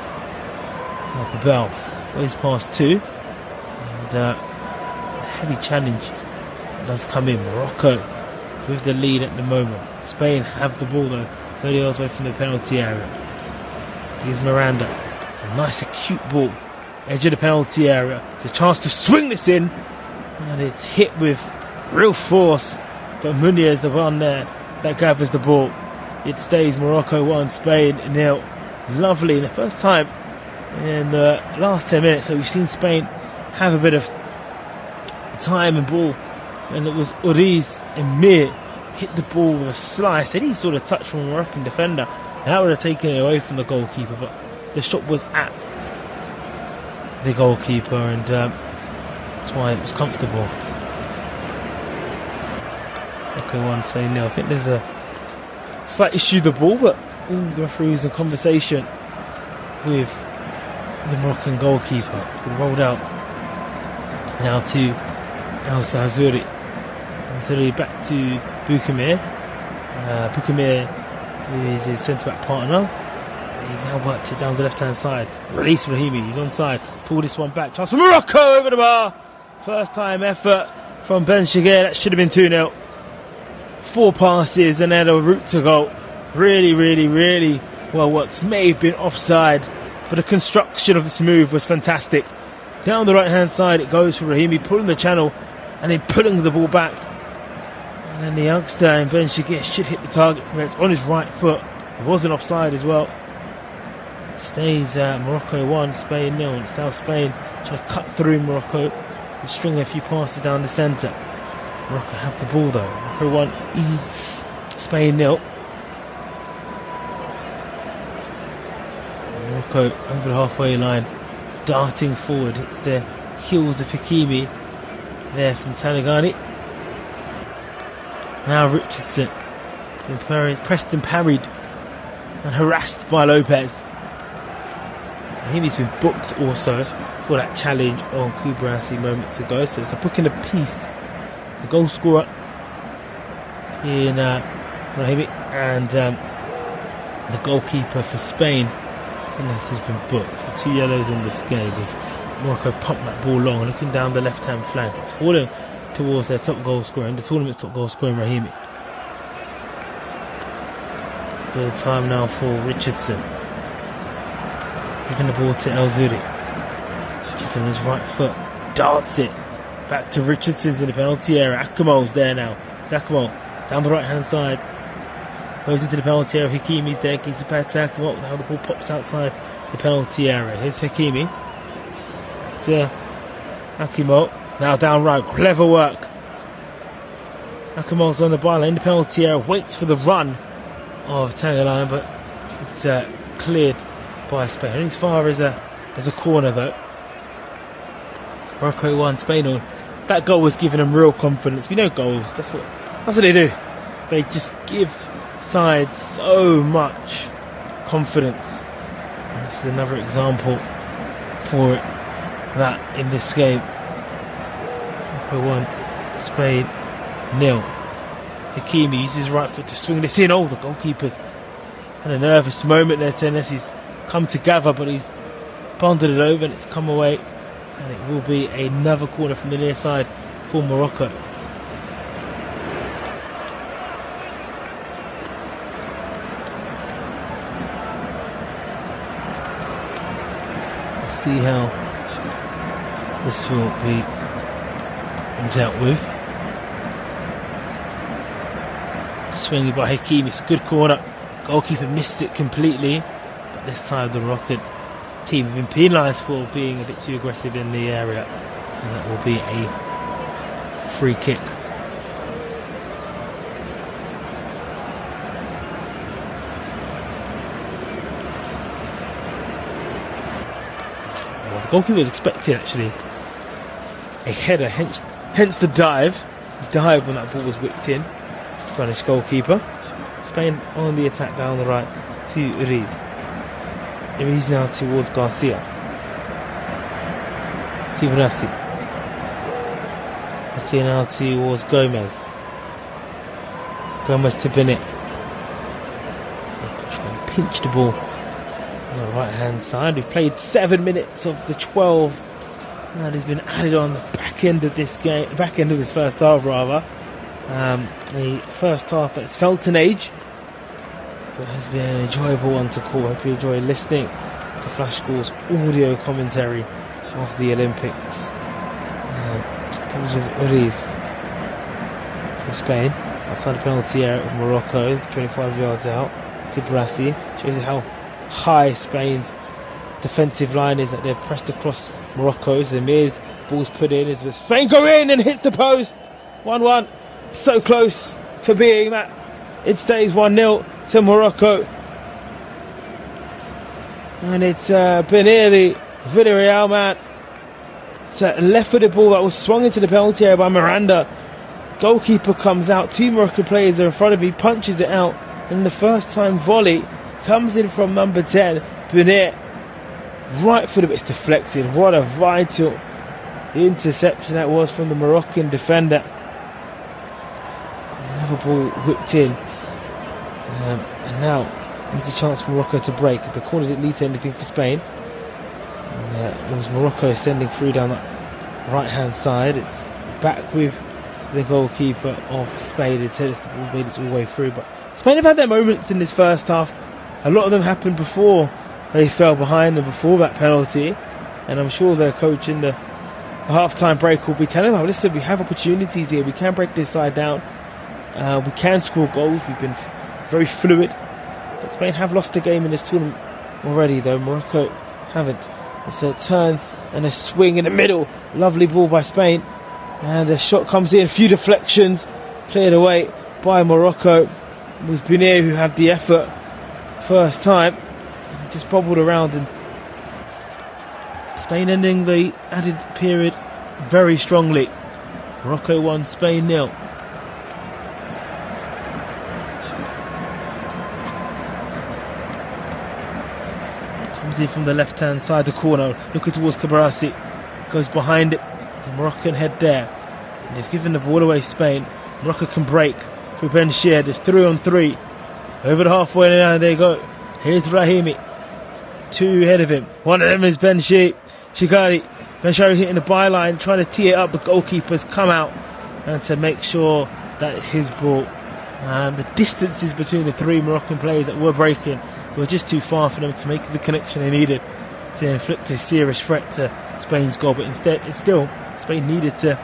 S5: Pobel plays past 2. And a heavy challenge does come in. Morocco with the lead at the moment. Spain have the ball though, 30 yards away from the penalty area. Here's Miranda. It's a nice acute ball. Edge of the penalty area. It's a chance to swing this in. And it's hit with real force. But Muniz, the one there that gathers the ball. It stays Morocco 1, Spain 0. Lovely. In the first time in the last 10 minutes. So we've seen Spain have a bit of time and ball. And it was Oriz and Mir hit the ball with a slice. Any sort of touch from a Moroccan defender. That would have taken it away from the goalkeeper. But the shot was at the goalkeeper, and that's why it was comfortable. Okay, 1, Spain 0. I think there's a slight issue with the ball, but the referee's in conversation with the Moroccan goalkeeper. It's been rolled out now to El Sazuri. Back to Boukamir. Boukamir is his centre-back partner. He's now worked it down the left-hand side. Release Rahimi, he's onside. Pull this one back. Chance for Morocco over the bar. First time effort from Ben Shagir. That should have been 2-0. 4 passes and then a route to goal. Really, really, really well worked. May have been offside, but the construction of this move was fantastic. Down the right-hand side it goes for Rahimi, pulling the channel and then pulling the ball back. And then the youngster and Ben Shagir should hit the target from it. On his right foot. It wasn't offside as well. Stays Morocco 1, Spain 0. It's now Spain trying to cut through Morocco and string a few passes down the centre. Morocco have the ball though. Morocco 1, Spain 0. Morocco over the halfway line, darting forward. Hits the heels of Hakimi there from Tanagani. Now Richardson, pressed and parried and harassed by Lopez. Hakimi's been booked also for that challenge on Kubarasi moments ago, so it's a book and a piece. The goal scorer in Rahimi and the goalkeeper for Spain, and this has been booked. So 2 yellows in this game as Morocco pumped that ball long, looking down the left-hand flank. It's falling towards their top goal scorer, and the tournament's top goal scorer, Rahimi. Good time now for Richardson. Giving the ball to El Zuri. Richardson on his right foot darts it back to Richardson's in the penalty area. Akamo's there now. Akamo down the right hand side. Goes into the penalty area. Hakimi's there. Gives the pad to Akamo. Now the ball pops outside the penalty area. Here's Hakimi. To Akimo. Now down right. Clever work. Akamo's on the byline in the penalty area. Waits for the run of Tangaline, but it's cleared by Spain. Only as far as a corner though. Morocco 1, Spain 0. That goal was giving them real confidence. We know goals. That's what they do. They just give sides so much confidence. And this is another example for it. That in this game. Morocco 1, Spain 0. Hakimi uses his right foot to swing this in. The goalkeeper's had a nervous moment there. Tennessi's come together, but he's bundled it over and it's come away, and it will be another corner from the near side for Morocco. We'll see how this will be dealt with. Swinging by Hakim, it's a good corner. Goalkeeper missed it completely, but this time the Moroccan team have been penalised for being a bit too aggressive in the area, and that will be a free kick. Well, the goalkeeper was expecting actually a header, hence the dive when that ball was whipped in. Spanish goalkeeper. Spain on the attack down the right to Uriz. Uriz now towards Garcia. Kibrasi. Okay, now towards Gomez. Gomez to Bennett. Pinch the ball on the right hand side. We've played 7 minutes of the 12 that has been added on the back end of this game, back end of this first half rather. The first half that's felt an age, but has been an enjoyable one to call. I hope you enjoy listening to Flash Score's audio commentary of the Olympics. Comes with Uriz for Spain outside the penalty area of Morocco, 25 yards out. Kibrasi shows you how high Spain's defensive line is, that they're pressed across Morocco's. Amir's ball's put in as Spain go in and hits the post. 1-1. So close for being that. It stays 1-0 to Morocco. And it's Benir, the Villarreal man. It's a left-footed ball that was swung into the penalty area by Miranda. Goalkeeper comes out. 2 Moroccan players are in front of me. Punches it out. And the first time volley comes in from number 10, Benir. Right foot of it's deflected. What a vital interception that was from the Moroccan defender. Another ball whipped in. And now there's a chance for Morocco to break. The corner didn't lead to anything for Spain. And, it was Morocco sending through down that right hand side. It's back with the goalkeeper of Spain. It's the ball made its all the way through. But Spain have had their moments in this first half. A lot of them happened before they fell behind and before that penalty. And I'm sure their coach in the half-time break will be telling them, listen, we have opportunities here. We can break this side down. We can score goals. We've been very fluid. But Spain have lost a game in this tournament already, though. Morocco haven't. It's a turn and a swing in the middle. Lovely ball by Spain. And a shot comes in. A few deflections. Cleared away by Morocco. It was Bunir who had the effort first time. And just bobbled around. And Spain ending the added period very strongly. Morocco 1, Spain 0. Comes in from the left hand side, the corner, looking towards Kibrasi, goes behind it, the Moroccan head there, and they've given the ball away. Spain. Morocco can break through Ben Shear. There's 3-on-3 over the halfway line. There you go. Here's Rahimi, 2 ahead of him. One of them is Ben Shear. Shikari. Ben Shear hitting the byline, trying to tee it up. The goalkeepers come out and to make sure that it's his ball. The distances between the 3 Moroccan players that were breaking were just too far for them to make the connection they needed to inflict a serious threat to Spain's goal. But instead, Spain needed to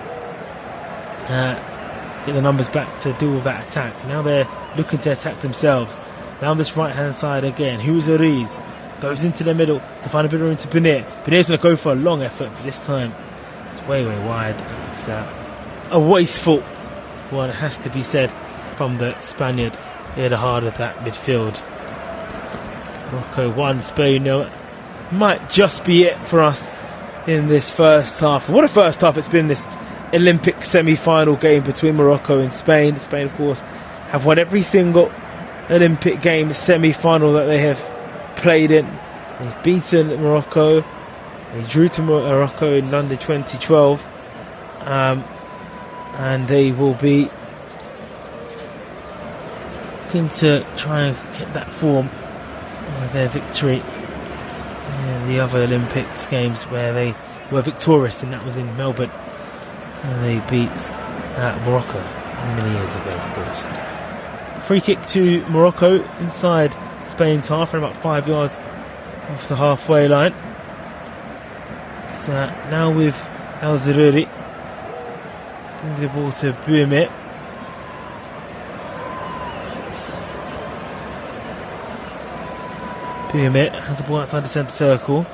S5: get the numbers back to deal with that attack. Now they're looking to attack themselves. Down this right hand side again. Who's Uriz? Goes into the middle to find a bit of room to Benir. Benir's going to go for a long effort, but this time it's way wide. It's a wasteful one, it has to be said, from the Spaniard near the heart of that midfield. Morocco 1, Spain 0. Might just be it for us in this first half. What a first half it's been, this Olympic semi-final game between Morocco and Spain. Spain, of course, have won every single Olympic game semi-final that they have played in. They've beaten Morocco. They drew to Morocco in London 2012. And they will be looking to try and get that form of their victory And the other Olympics games where they were victorious, and that was in Melbourne. And they beat Morocco many years ago, of course. Free kick to Morocco inside Spain's half, and about 5 yards off the halfway line. It's now with El Zeruri. Give the ball to Bouamé. Bouamé has the ball outside the centre circle.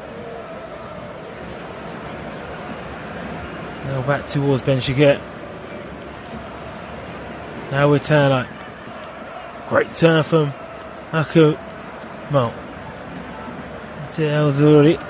S5: Now back towards Ben Shiget. Now with Turner. Great turn from Aku Mo to El Zeruri.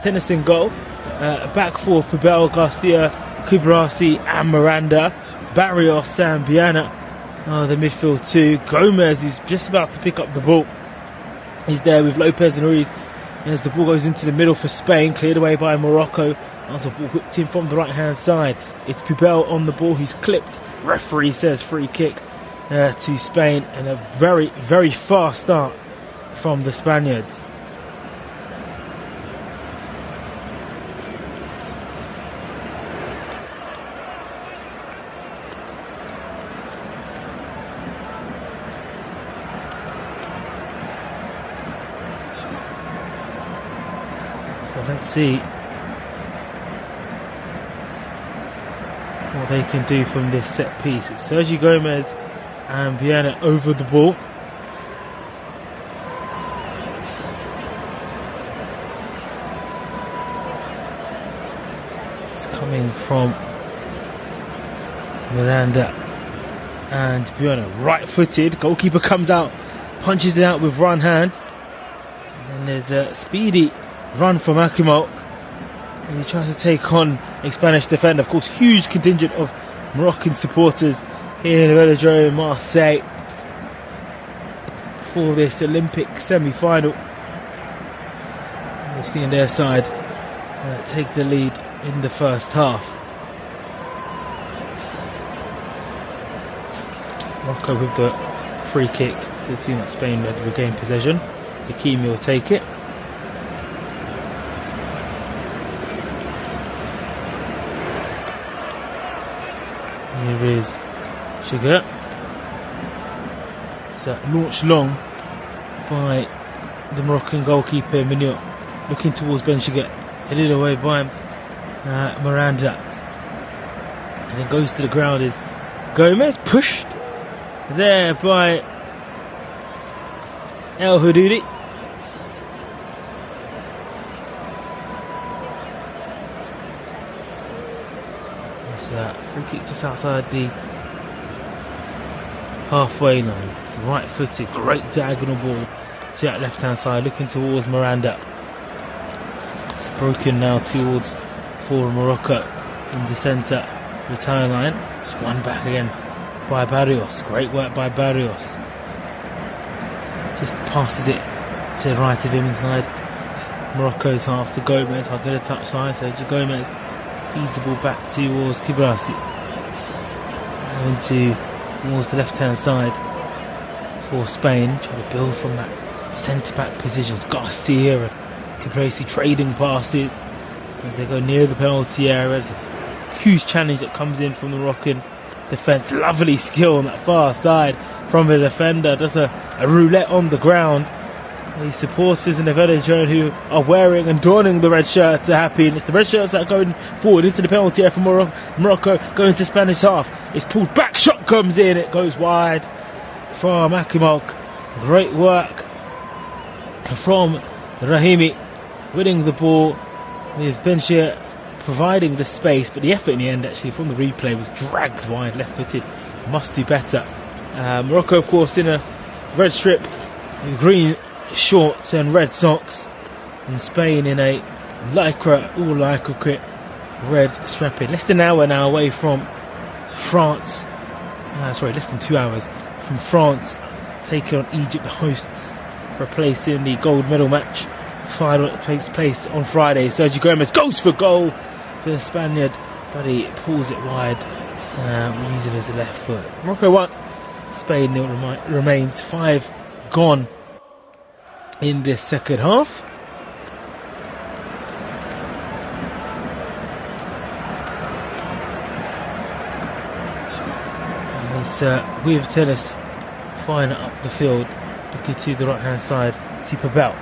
S5: Tennis in goal. Back four, Futbol, Garcia, Kubarasi and Miranda. Barrios, Sambiana. The midfield two. Gomez, who's just about to pick up the ball. He's there with Lopez and Ruiz. As the ball goes into the middle for Spain, cleared away by Morocco. As the ball whipped in from the right hand side. It's Futbol on the ball, who's clipped. Referee says free kick to Spain, and a very, very fast start from the Spaniards. So let's see what they can do from this set piece. It's Sergio Gomez and Viana over the ball. It's coming from Miranda and Viana, right-footed. Goalkeeper comes out, punches it out with one hand. And then there's a speedy run from Akimok, and he tries to take on a Spanish defender. Of course, huge contingent of Moroccan supporters here in the Velodrome Marseille for this Olympic semi-final. We've seen their side take the lead in the first half. Morocco with the free kick. Good seeing that Spain had regained possession. Hakimi will take it. Here is Sugar. It's launched long by the Moroccan goalkeeper Minot, looking towards Ben Sugar, headed away by Miranda, and then goes to the ground. Is Gomez pushed there by El Houdoudi. Free kick just outside the halfway line. Right footed, great diagonal ball to that left hand side, looking towards Miranda. It's broken now towards for Morocco in the centre return line. It's won back again by Barrios. Great work by Barrios. Just passes it to the right of him inside Morocco's half to Gomez. I'll get a touch line. Sergio Gomez feeds the ball back towards Kubarasi. Towards the left hand side for Spain. Trying to build from that centre back position. It's Garcia and Kubarasi trading passes as they go near the penalty area. It's a huge challenge that comes in from the Moroccan defence. Lovely skill on that far side from the defender. Does a roulette on the ground. The supporters in the Velodrome who are wearing and donning the red shirts are happy, and it's the red shirts that are going forward into the penalty area for Morocco, going to Spanish half. It's pulled back, shot comes in, it goes wide from Akimok. Great work from Rahimi, winning the ball with Benchir providing the space, but the effort in the end actually from the replay was dragged wide, left-footed. Must do better. Morocco, of course, in a red strip with green shorts and red socks, and Spain in a lycra, all lycra kit, red strapping. Less than an hour now away from France. Less than 2 hours from France taking on Egypt, the hosts, for a place in the gold medal match final that takes place on Friday. Sergio Gomez goes for goal for the Spaniard, but he pulls it wide, using his left foot. Morocco 1, Spain nil remains. 5 gone in this second half. And it's with Tennis flying up the field, looking to the right hand side to Futbol.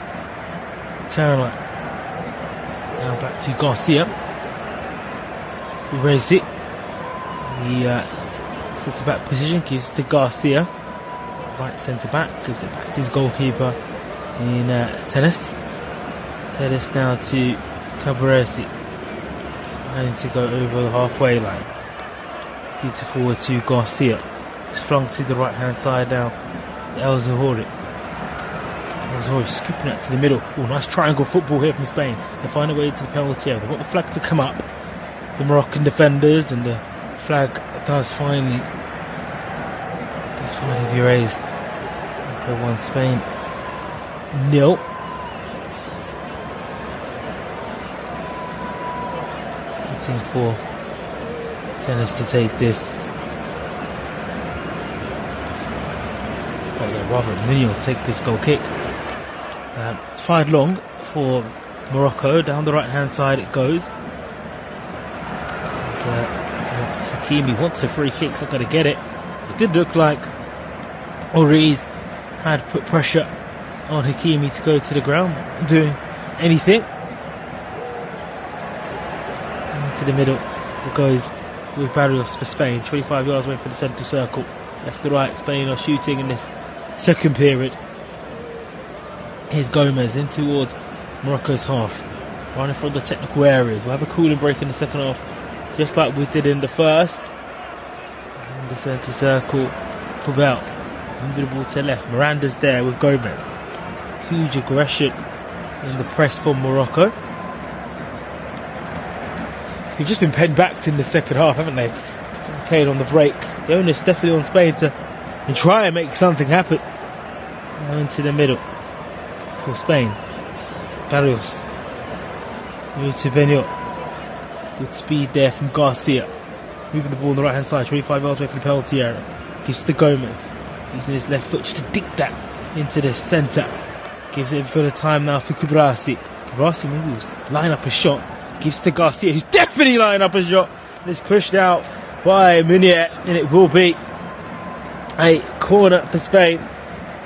S5: Turn right. Now back to Garcia. He raises it. He sets it back position, gives it to Garcia. Right centre back, gives it back to his goalkeeper in Tennis. Tennis now to Kubarasi, planning to go over the halfway line. Gives it forward to Garcia. It's flung to the right hand side now to El Zahori. Always scooping it to the middle. Oh, nice triangle football here from Spain. They find a way to the penalty area. They want the flag to come up. The Moroccan defenders, and the flag does finally be raised. For 1 Spain 0. Waiting for tennis to take this. Rather Mourinho to take this goal kick. It's fired long for Morocco. Down the right hand side it goes. Hakimi wants a free kick, so got to get it. It did look like Oriz had put pressure on Hakimi to go to the ground, doing anything. Into the middle it goes with Barrios for Spain. 25 yards away from the centre circle. Left to right, Spain are shooting in this second period. Here's Gomez in towards Morocco's half. Running from the technical areas. We'll have a cooling break in the second half, just like we did in the first. In the centre circle, Futbol moving the ball to the left. Miranda's there with Gomez. Huge aggression in the press from Morocco. We've just been penned back in the second half, haven't they? Played on the break. The onus definitely on Spain to try and make something happen. Now into the middle for Spain. Barrios. Move to Benio. Good speed there from Garcia. Moving the ball on the right hand side. 25 yards away from the penalty area. Gives to Gomez. Using his left foot just to dig that into the centre. Gives it for the time now for Kubrasi. Kubrasi moves. Line up a shot. Gives to Garcia, who's definitely lining up a shot. It's pushed out by Meunier, and it will be a corner for Spain.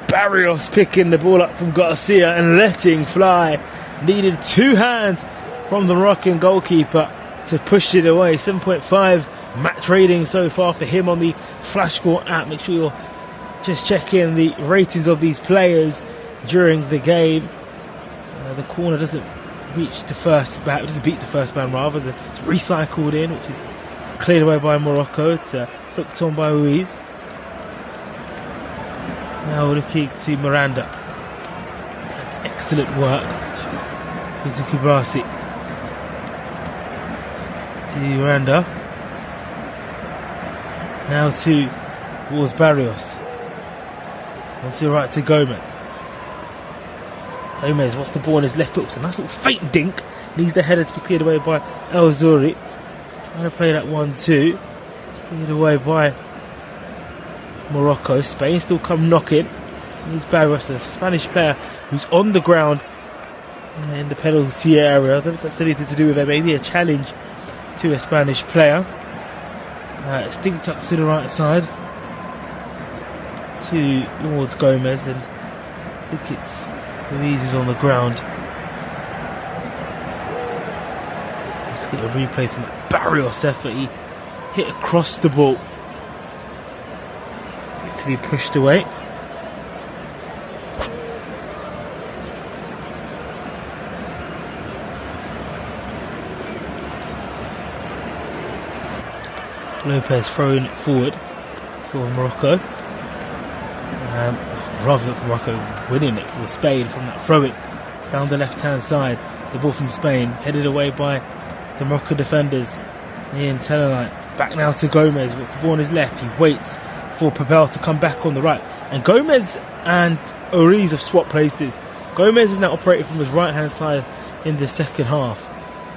S5: Barrios picking the ball up from Garcia and letting fly. Needed 2 hands from the Moroccan goalkeeper to push it away. 7.5 match rating so far for him on the Flash Score app. Make sure you're just checking the ratings of these players during the game. The corner doesn't reach the first man, doesn't beat the first man, rather. It's recycled in, which is cleared away by Morocco. It's flicked on by Ruiz. Now looking to Miranda. That's excellent work. Into Kubrasi. To Miranda. Now towards Barrios. Onto the right to Gomez. Gomez wants the ball on his left foot. It's a nice little faint dink. Needs the header to be cleared away by El Zouri. Trying to play that 1-2. Cleared away by Morocco. Spain still come knocking. Here's Barrios, a Spanish player who's on the ground in the penalty area. I don't know if that's anything to do with it. Maybe a challenge to a Spanish player. It's dinked up to the right side towards Gomez, and I think it's Ruiz is on the ground. Let's get a replay from that Barrios effort. He hit across the ball to be pushed away. Lopez throwing it forward for Morocco. Rather than for Morocco winning it for Spain from that throw-in. It's down the left-hand side. The ball from Spain, headed away by the Morocco defenders. Ian Tellerline. Back now to Gomez. What's the ball on his left? He waits for Futbol to come back on the right. And Gomez and Oriz have swapped places. Gomez is now operating from his right-hand side in the second half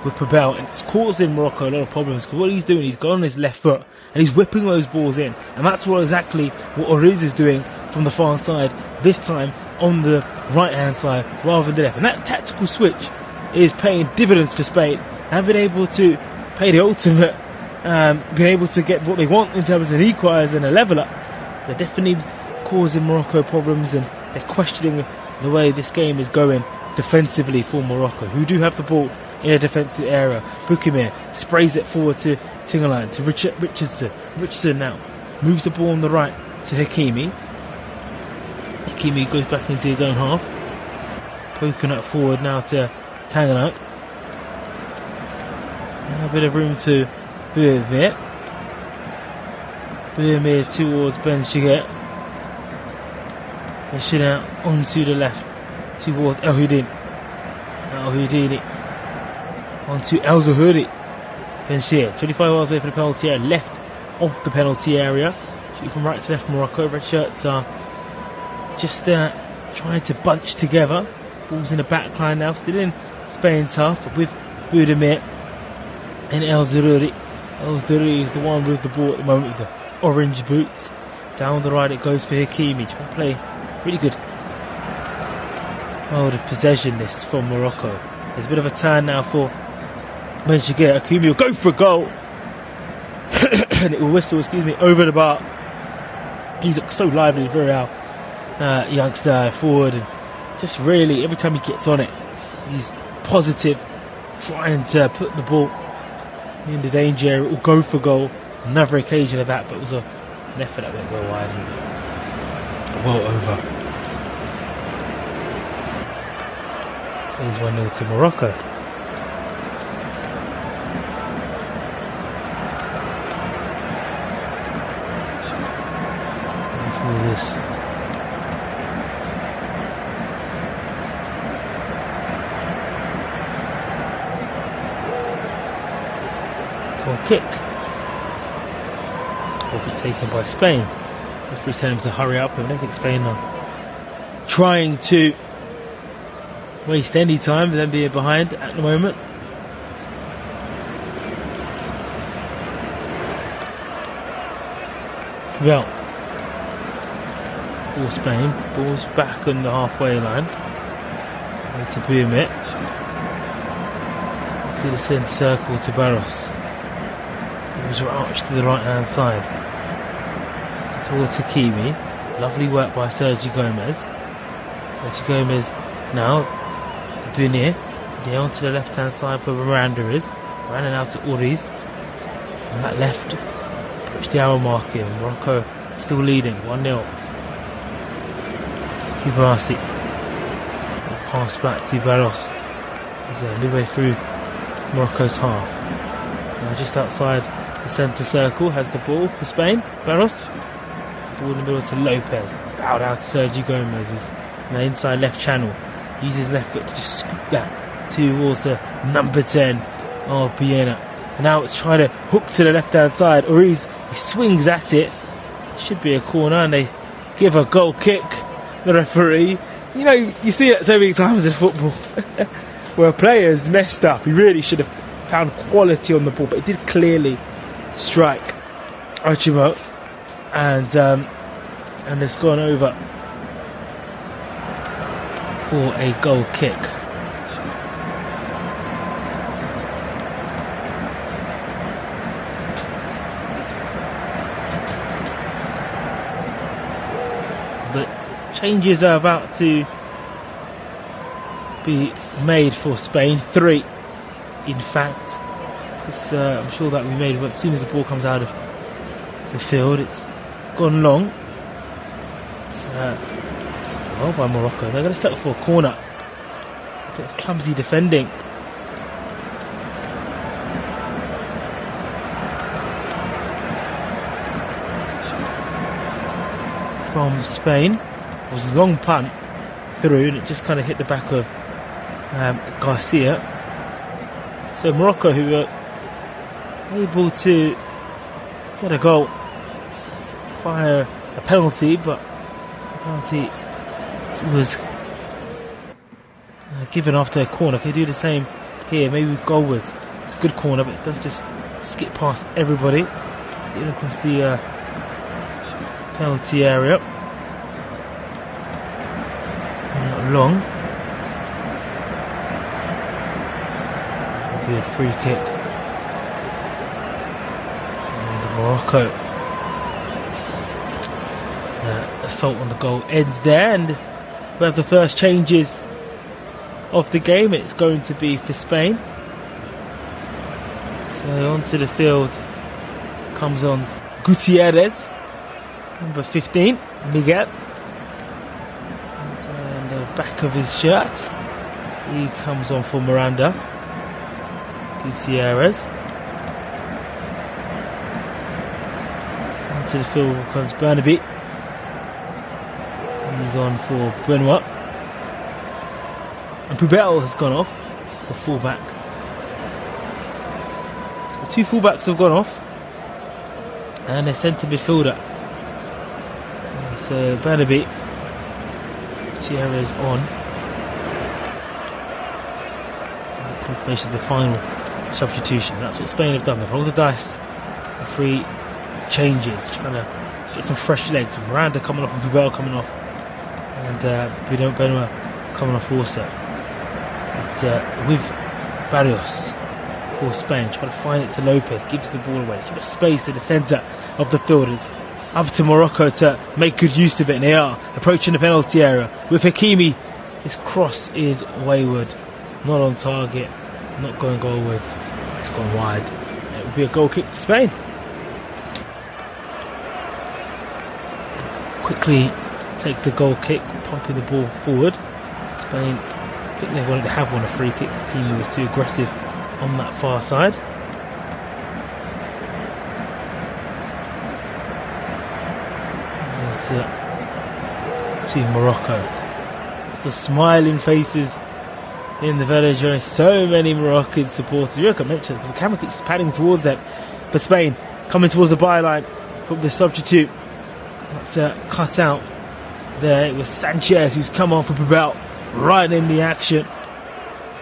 S5: with Futbol, and it's causing Morocco a lot of problems, because what he's doing, he's got on his left foot and he's whipping those balls in, and that's exactly what Oriz is doing from the far side, this time on the right hand side rather than the left. And that tactical switch is paying dividends for Spain, and been able to pay the ultimate, being able to get what they want in terms of an equaliser and a leveller. They're definitely causing Morocco problems, and they're questioning the way this game is going defensively for Morocco, who do have the ball in a defensive area. Boukimir sprays it forward to Tingaline, to Richardson. Richardson now moves the ball on the right to Hakimi. Hakimi goes back into his own half. Poking it forward now to Tangaline. A bit of room to Boumir. Boumir towards Ben Shiget. Pushing out onto the left towards El Houdin. El Houdini onto El Zahuri. Benshir, 25 yards away from the penalty area, left of the penalty area. Shooting from right to left, Morocco. Red shirts are just trying to bunch together. Ball's in the back line now, still in Spain tough, but with Budimir and El Zahuri. El Zahuri is the one with the ball at the moment with the orange boots. Down the right it goes for Hakimi. Trying to play really good mode of possession this from Morocco. There's a bit of a turn now for Benshir. Hakimi will go for a goal. And it will whistle, over the bar. He's so lively, very youngster forward, and just really every time he gets on it, he's positive, trying to put the ball in the danger area. It will go for goal. Another occasion of that, but it was an effort that went well wide and well over. Stays 1-0 to Morocco. This goal kick. Goal kick taken by Spain. Referee's telling him to hurry up, and I don't think Spain are trying to waste any time with them being behind at the moment. Well, ball Spain, ball's back on the halfway line. To Budimir. To the centre circle to Barros. It was arched to the right hand side. Towards Hakimi. Lovely work by Sergio Gomez. Sergio Gomez now to Budimir. Down to the left hand side for Miranda is. Miranda now to Uriz. On that left. Approach the hour mark here. Morocco still leading 1-0. Kubasi. Pass back to Barros. He's midway through Morocco's half. Now just outside the centre circle has the ball for Spain. Barros. The ball in the middle to Lopez. Bowed out to Sergio Gomez, who's in the inside left channel. Uses left foot to just scoop that towards the number 10 of Piena. And now it's trying to hook to the left hand side. Uriz, he swings at it. Should be a corner, and they give a goal kick. The referee, you know, you see that so many times in football where a player's messed up. He really should have found quality on the ball, but he did clearly strike Ochimo, and it's gone over for a goal kick. Changes are about to be made for Spain. 3, in fact. I'm sure that we made, but as soon as the ball comes out of the field, it's gone long. It's well by Morocco. They're going to settle for a corner. It's a bit of clumsy defending. From Spain. It was a long punt through, and it just kind of hit the back of Garcia. So Morocco, who were able to get a goal, fire a penalty, but the penalty was given after a corner. Can do the same here, maybe with goalwards. It's a good corner, but it does just skip past everybody. It's getting across the penalty area. Long. It'll be a free kick. And Morocco. Assault on the goal ends there, and we have the first changes of the game. It's going to be for Spain. So onto the field comes on Gutierrez, number 15, Miguel. Back of his shirt, he comes on for Miranda. Gutierrez. Onto the field comes Burnaby. He's on for Benoit. And Futbol has gone off, the fullback. So 2 fullbacks have gone off. And a centre midfielder. So Burnaby, Gutierrez on. And confirmation of the final substitution. That's what Spain have done. They've rolled the dice. 3 changes, trying to get some fresh legs. Miranda coming off and Futbol coming off. And Benoit coming off also. It's with Barrios for Spain, trying to find it to Lopez, gives the ball away. So much space in the centre of the field. It's up to Morocco to make good use of it, and they are approaching the penalty area. With Hakimi, his cross is wayward, not on target, not going goalwards, it's gone wide. It will be a goal kick to Spain. Quickly take the goal kick, pumping the ball forward. Spain, I think they wanted to have a free kick. Hakimi was too aggressive on that far side. To Morocco. So smiling faces in the velodrome. So many Moroccan supporters. You can mention because the camera keeps panning towards them. But Spain coming towards the byline from the substitute. That's cut out there. It was Sanchez who's come on for Futbol, right in the action.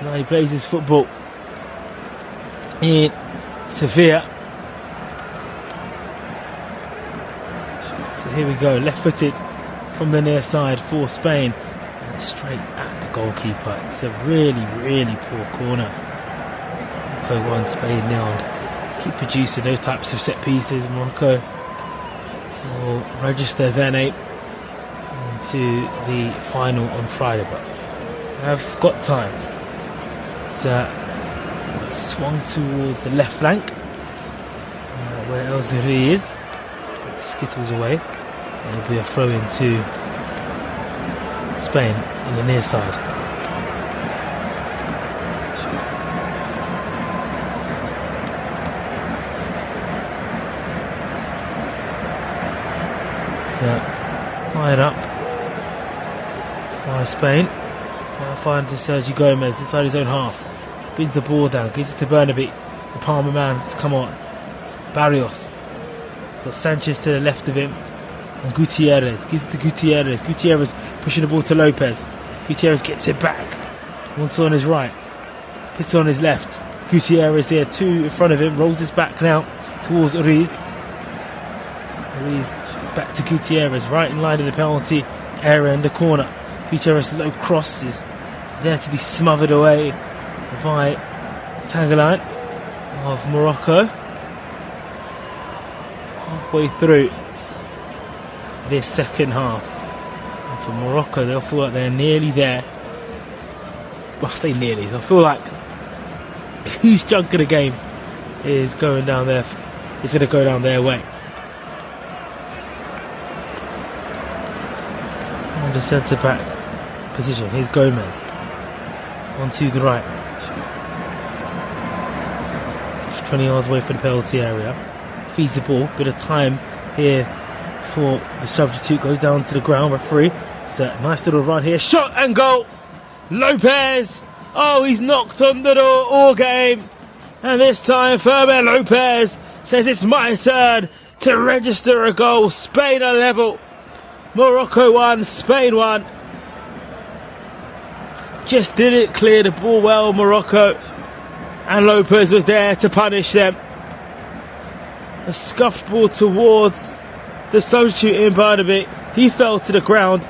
S5: Now he plays his football in Sevilla. So here we go, left-footed from the near side for Spain, and straight at the goalkeeper. It's a really, really poor corner. Morocco 1, Spain 0. Keep producing those types of set pieces. Morocco will register then into the final on Friday, but I've got time. It's swung towards the left flank, where El Zuri is. It skittles away. And it'll be a throw into Spain on the near side. So, fired up by Spain. Now fired to Sergio Gomez inside his own half. Brings the ball down, gives it to Burnaby. The Palmer man has come on. Barrios. Got Sanchez to the left of him. And Gutierrez gives it to Gutierrez. Gutierrez pushing the ball to Lopez. Gutierrez gets it back. Once on his right. Gets on his left. Gutierrez here, 2 in front of him. Rolls his back now towards Ruiz. Ruiz back to Gutierrez. Right in line of the penalty area in the corner. Gutierrez's low cross is there to be smothered away by Tangaline of Morocco. Halfway through this second half. And for Morocco, they'll feel like they're nearly there. Well, I say nearly. They'll feel like a huge chunk of the game is going down there. It's going to go down their way. On the centre back position, here's Gomez. On to the right. 20 yards away from the penalty area. Feeds the ball. Bit of time here for the substitute. Goes down to the ground. Referee. It's a nice little run here. Shot and goal. Lopez. Oh, he's knocked on the door all game. And this time, Fermin Lopez says it's my turn to register a goal. Spain are level. Morocco 1, Spain 1. Just didn't clear the ball well, Morocco. And Lopez was there to punish them. A scuffed ball towards the substitute in Burnaby. He fell to the ground.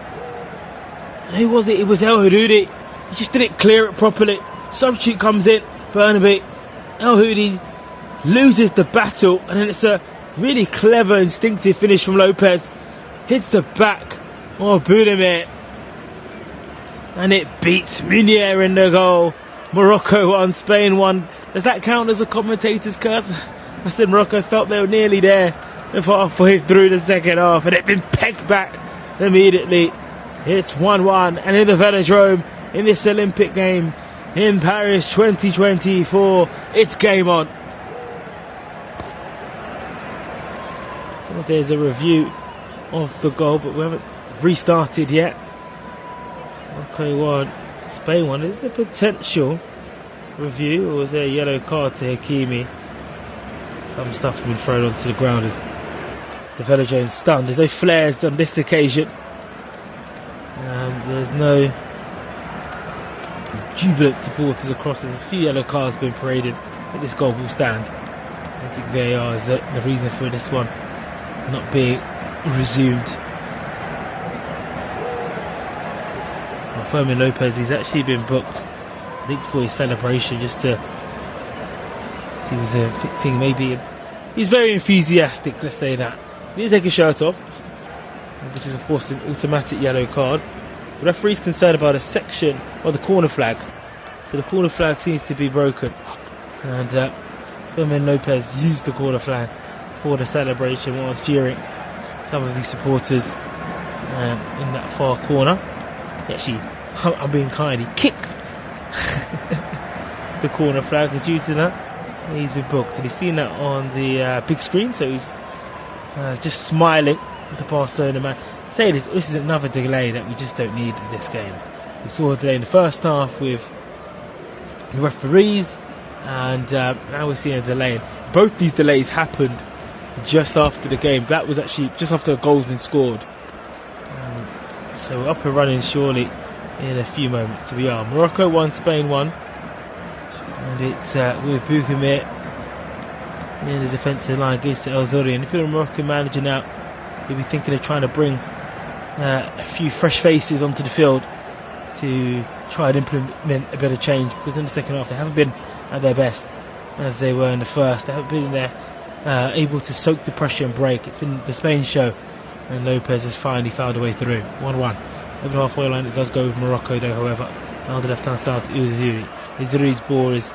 S5: And who was it? It was El Houdi. He just didn't clear it properly. Substitute comes in, Burnaby. El Houdi loses the battle. And then it's a really clever, instinctive finish from Lopez. Hits the back of Boudemir. And it beats Munier in the goal. Morocco 1, Spain 1. Does that count as a commentator's curse? I said Morocco felt they were nearly there halfway through the second half, and it'd been pegged back immediately. It's 1-1, and in the Velodrome, in this Olympic game in Paris 2024, it's game on. So there's a review of the goal, but we haven't restarted yet. Morocco 1, Spain one. Is there potential review, or was there a yellow card to Hakimi? Some stuff has been thrown onto the ground. The Velo Jones stunned. There's no flares on this occasion. There's no jubilant supporters across. There's a few yellow cards being paraded, but this goal will stand. I think VAR is the reason for this one not being resumed. Fermin Lopez, he's actually been booked, I think, for his celebration, just to see was fitting. Maybe he's very enthusiastic, let's say that. He didn't take his shirt off, which is of course an automatic yellow card. The referee's concerned about a section of the corner flag, so the corner flag seems to be broken, and Fermin Lopez used the corner flag for the celebration whilst jeering some of the supporters in that far corner. Actually, I'm being kind, he kicked the corner flag, and due to that he's been booked, and he's seen that on the big screen, so he's just smiling at the Barcelona man. Say this is another delay that we just don't need in this game. We saw a delay in the first half with the referees, and now we're seeing a delay. Both these delays happened just after the game. That was actually just after a goal's been scored. So we're up and running surely in a few moments. We are. Morocco 1, Spain 1. And it's with Boukemir in the defensive line against El Zouri. And if you're a Moroccan manager now, you'll be thinking of trying to bring a few fresh faces onto the field to try and implement a bit of change, because in the second half they haven't been at their best as they were in the first. They haven't been there able to soak the pressure and break. It's been the Spain show, and Lopez has finally found a way through. 1-1 over the halfway line. It does go with Morocco though, however, on the left hand side to Uzuri. Uzuri's ball is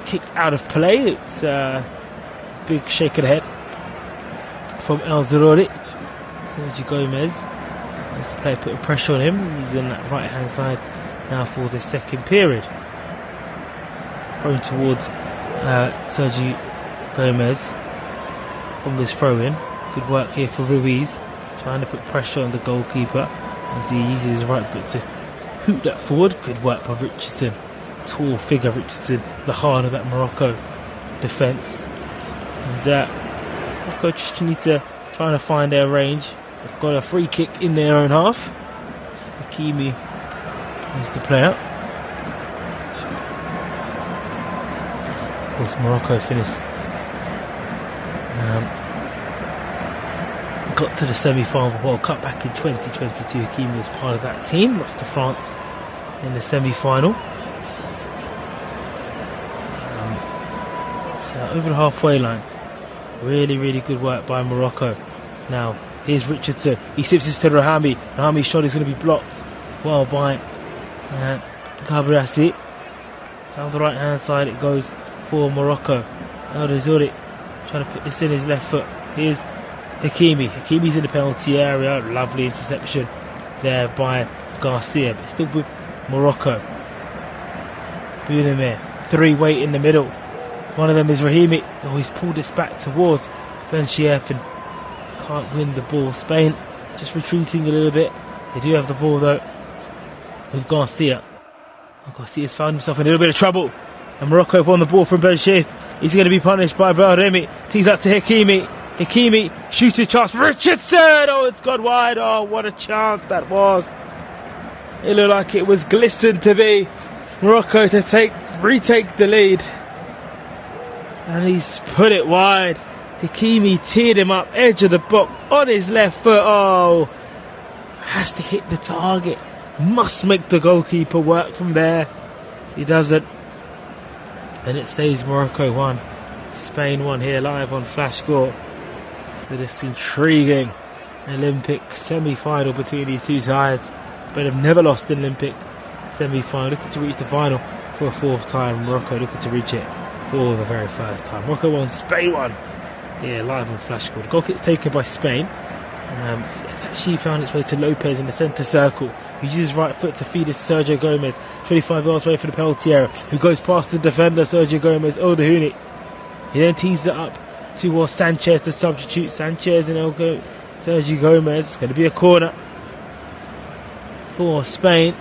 S5: kicked out of play. It's a big shake of the head from El Zouri. Sergio Gomez wants to play a bit of pressure on him. He's on that right hand side now for the second period. Going towards Sergio Gomez from this throw in. Good work here for Ruiz, trying to put pressure on the goalkeeper as he uses his right foot to hoot that forward. Good work by Richardson. Tall figure Richardson, the heart of that Morocco defence. And Morocco just need to try to find their range. They've got a free kick in their own half. Hakimi needs to play out. Of course, Morocco finished. Got to the semi-final World Cup back in 2022. Hakimi was part of that team. Lost to France in the semi-final. So over the halfway line. Really, really good work by Morocco. Now, here's Richardson. He sips this to Rahami. Rahami's shot is going to be blocked well by Gabriassi. Down the right hand side it goes for Morocco. El Zouri trying to put this in his left foot. Here's Hakimi. Hakimi's in the penalty area. Lovely interception there by Garcia, but still with Morocco. Boukemir. Three wait in the middle. One of them is Rahimi. Oh, he's pulled this back towards Ben Chief and can't win the ball. Spain just retreating a little bit. They do have the ball though with Garcia. Garcia's found himself in a little bit of trouble. And Morocco have won the ball from Ben Chief. He's going to be punished by Brahimi. Tees up to Hakimi. Hakimi, shooting chance. Richardson! Oh, it's gone wide. Oh, what a chance that was. It looked like it was glistened to be Morocco to retake the lead. And he's put it wide. Hakimi teared him up, edge of the box, on his left foot. Oh, has to hit the target. Must make the goalkeeper work from there. He doesn't. And it stays Morocco 1, Spain 1 here live on Flash Score. For this intriguing Olympic semi-final between these two sides. Spain have never lost an Olympic semi-final. Looking to reach the final for a fourth time. Morocco looking to reach it for the very first time. Morocco 1, Spain 1. Here live on Flash Score. The goal kick's taken by Spain. It's actually found its way to Lopez in the centre circle. He uses his right foot to feed it to Sergio Gomez. 25 yards away from the penalty area. Who goes past the defender, Sergio Gomez. Oldahuni. He then tees it up towards Sanchez, the substitute. Sanchez and Sergio Gomez. It's going to be a corner for Spain.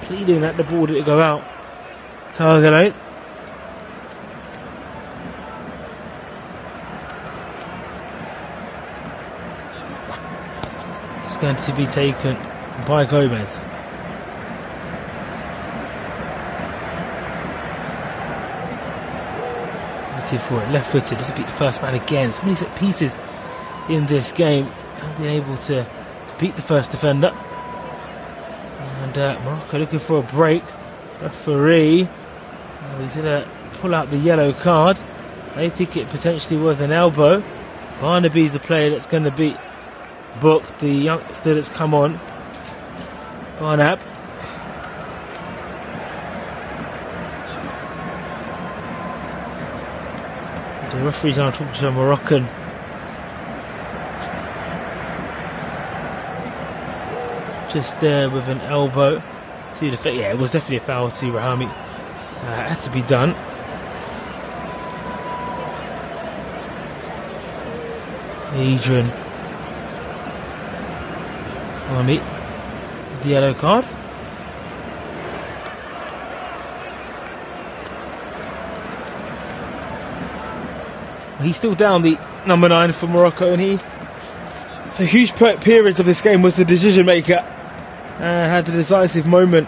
S5: pleading that the ball didn't go out. Targelow. It's going to be taken by Gomez. For it, left-footed, doesn't beat the first man again. So many set pieces in this game, and been able to beat the first defender. And Morocco looking for a break. Referee, he's going to pull out the yellow card. I think it potentially was an elbow. Barnaby's the player that's going to be booked. The youngster that's come on, Barnab. The referee's now talking to a Moroccan. Just there with an elbow to the face. Yeah, it was definitely a foul to Rahami. Had to be done. Adrian Rahami, the yellow card. He's still down, the number 9 for Morocco, and he, for huge periods of this game, was the decision maker. Had the decisive moment.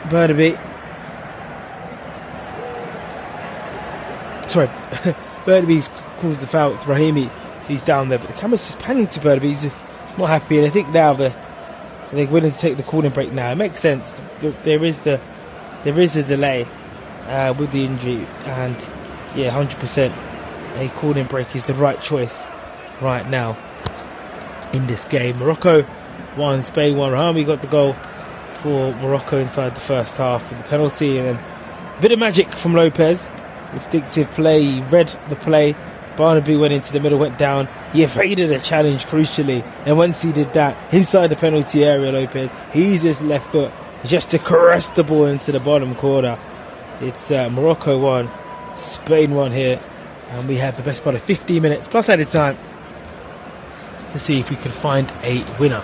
S5: Burnaby. Sorry, Burnaby's caused the foul. It's Rahimi. He's down there, but the camera's just panning to Burnaby. He's not happy, and I think now they're willing to take the calling break now. It makes sense. There is a delay with the injury, and yeah, 100%. A calling break is the right choice right now in this game. Morocco 1, Spain 1. Rahami got the goal for Morocco inside the first half with the penalty, and then a bit of magic from Lopez. Instinctive play, he read the play. Barnaby went into the middle, went down. He evaded a challenge crucially, and once he did that, inside the penalty area, Lopez, he used his left foot just to caress the ball into the bottom corner. It's Morocco 1, Spain 1 here, and we have the best part of 15 minutes plus added time to see if we can find a winner.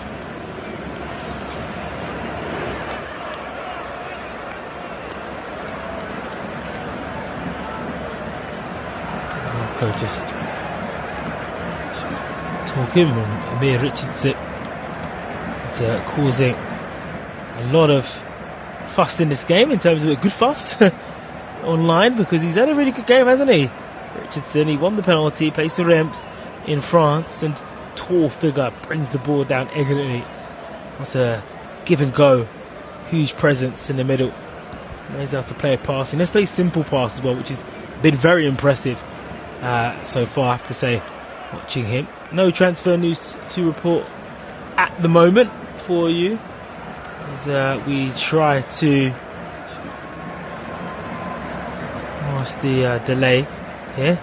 S5: Morocco just talking, and Amir Richardson, it's causing a lot of fuss in this game, in terms of a good fuss online, because he's had a really good game, hasn't he? Richardson, he won the penalty, placed the ramps in France, and tall figure brings the ball down elegantly. That's a give and go, huge presence in the middle. Knows how to play a pass, and let's play simple pass as well, which has been very impressive so far, I have to say, watching him. No transfer news to report at the moment for you, as we try to watch the delay here.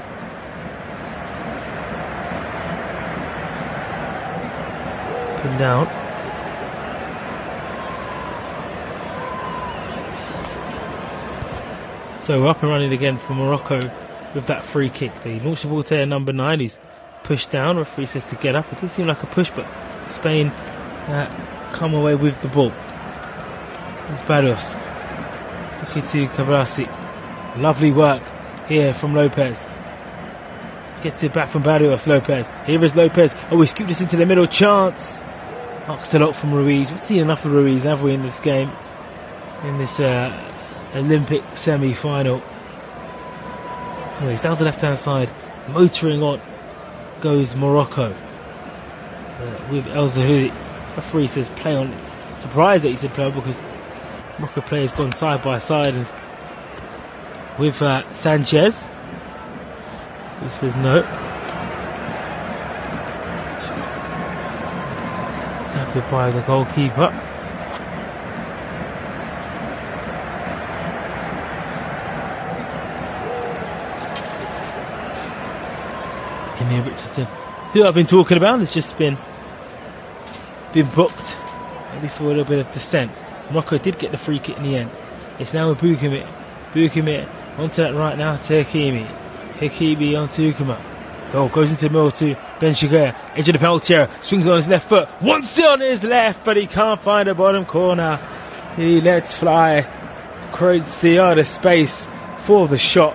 S5: Up and down. So we're up and running again for Morocco with that free kick. They launched the ball to number 9, who's pushed down. Referee says to get up. It did seem like a push, but Spain come away with the ball. It's Barrios. Looking to Cabrasi. Lovely work here from Lopez. Gets it back from Barrios. Lopez. Here is Lopez. Oh, he scooped this into the middle. Chance. Knocks it up from Ruiz. We've seen enough of Ruiz, have we, in this game? In this Olympic semi-final. Oh, he's down the left-hand side. Motoring on goes Morocco. With El Zahouri. Referee says play on. It's surprised that he said play on, because Morocco players gone side by side, and with Sanchez, he says no. Captured by the goalkeeper. Emir Richardson, who I've been talking about, has just been booked, maybe for a little bit of dissent. Morocco did get the free kick in the end. It's now with Boukemir. Boukemir onto that right now to Hakimi. Hakimi on to Ukuma. Oh, goes into the middle to Ben Shiger. Edge of the penalty area. Swings on his left foot. Wants it on his left, but he can't find a bottom corner. He lets fly. Creates the other space for the shot.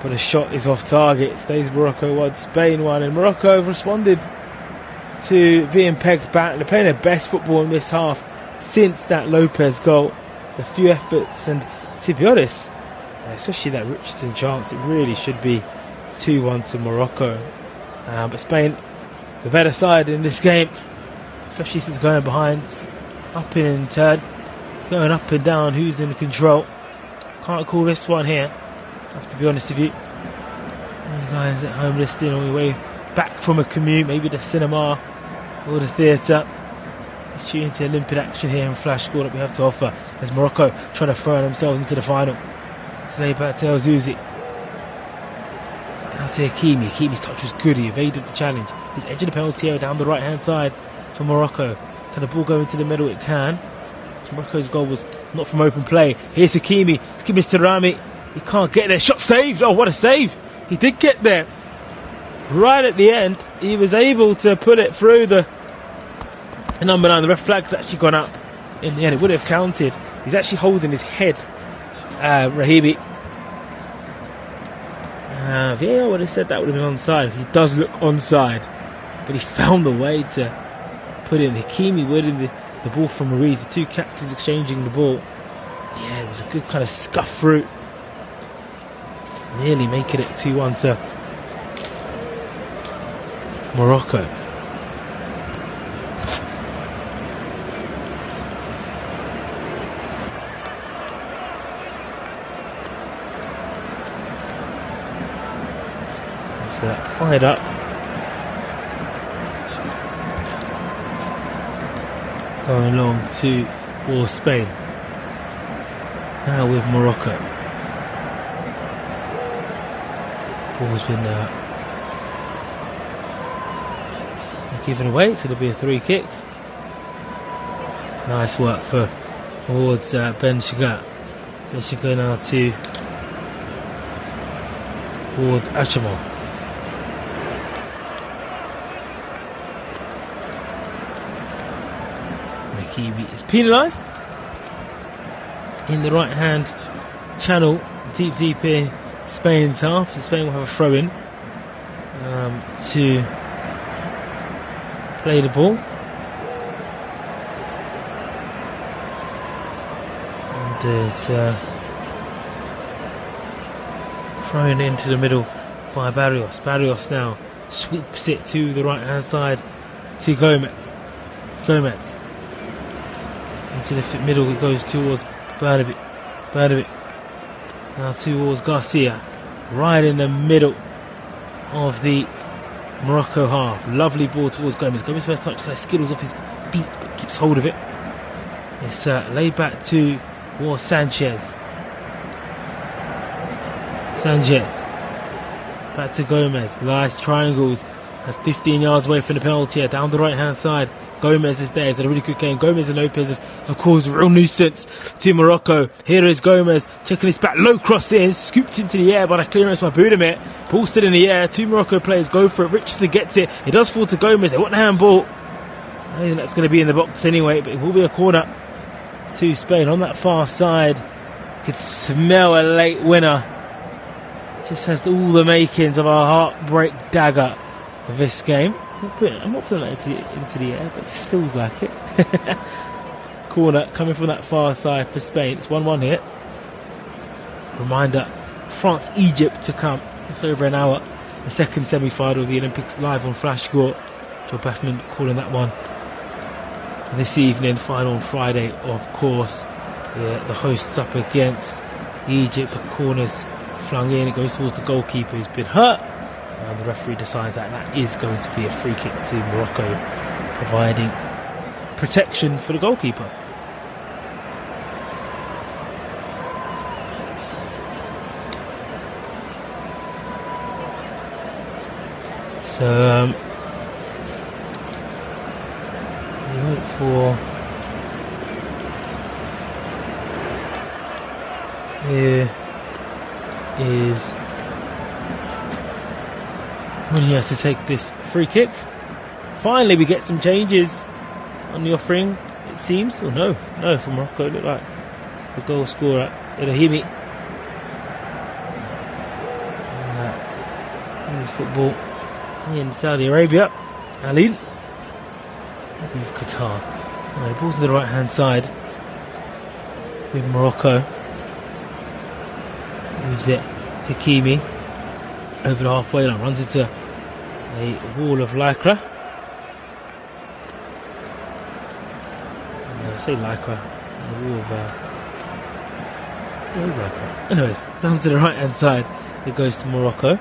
S5: But the shot is off target. Stays Morocco 1, Spain 1. And Morocco have responded to being pegged back. They're playing their best football in this half since that Lopez goal. A few efforts. And to be honest, especially that Richardson chance, it really should be 2-1 to Morocco. But Spain, the better side in this game, especially since going behind, up in and turn, going up and down, who's in control. Can't call this one here, I have to be honest with you. You guys at home listening on your way back from a commute, maybe the cinema or the theatre. Tuning to Olympic action here in Flash Score that we have to offer as Morocco trying to throw themselves into the final. Today back to El Zuzi. Now to Hakimi. Hakimi's touch was good, he evaded the challenge. He's edging the penalty area down the right hand side for Morocco. Can the ball go into the middle? It can. Morocco's goal was not from open play. Here's Hakimi. It's giving to Rami. He can't get there. Shot saved. Oh, what a save. He did get there. Right at the end, he was able to put it through the number 9. The red flag's actually gone up in the end. It would have counted. He's actually holding his head, Rahibi. VAR would have said that would have been onside. He does look onside, but he found a way to put in. Hakimi winning the ball from Ruiz. The two captains exchanging the ball. Yeah, it was a good kind of scuff through. Nearly making it 2-1 to Morocco. So that fired up. Going along towards Spain. Now with Morocco. Ball's been given away, so it'll be a free kick. Nice work towards Ben Shiger. Ben Shiger now towards Achamon. Hakimi is penalised in the right hand channel, deep in Spain's half. So Spain will have a throw in to play the ball. And it's thrown into the middle by Barrios. Barrios now sweeps it to the right hand side to Gomez. Into the middle it goes towards Bernabit. Now towards Garcia. Right in the middle of the Morocco half. Lovely ball towards Gomez. Gomez first touch kind of skittles off his feet but keeps hold of it. It's laid back towards Sanchez. Back to Gomez. Nice triangles. That's 15 yards away from the penalty here. Down the right hand side. Gomez is there. It's a really good game. Gomez and Lopez have caused a real nuisance to Morocco. Here is Gomez checking his back. Low cross in. Scooped into the air by the clearance by Boudemir. Ball still in the air. Two Morocco players go for it. Richardson gets it. It does fall to Gomez. They want the handball. I think that's going to be in the box anyway, but it will be a corner to Spain on that far side. You could smell a late winner. Just has all the makings of a heartbreak dagger of this game. I'm not putting that into the air, but it just feels like it. Corner coming from that far side for Spain. It's 1-1 here. Reminder, France-Egypt to come. It's over an hour. The second semi-final of the Olympics live on Flash Score. Joe Baffman calling that one this evening. Final on Friday, of course. The hosts up against Egypt. The corners flung in. It goes towards the goalkeeper who's been hurt. And the referee decides that is going to be a free kick to Morocco, providing protection for the goalkeeper. So we wait for here is when he has to take this free kick. Finally, we get some changes on the offering, it seems. Oh, no, for Morocco. It looked like the goal scorer, Rahimi. This football in Saudi Arabia. Alin. Qatar. The ball's on the right hand side with Morocco. Moves it. Hakimi over the halfway line, runs into a wall of lycra. I say lycra, a wall of what is lycra? Anyways, down to the right hand side, it goes to Morocco.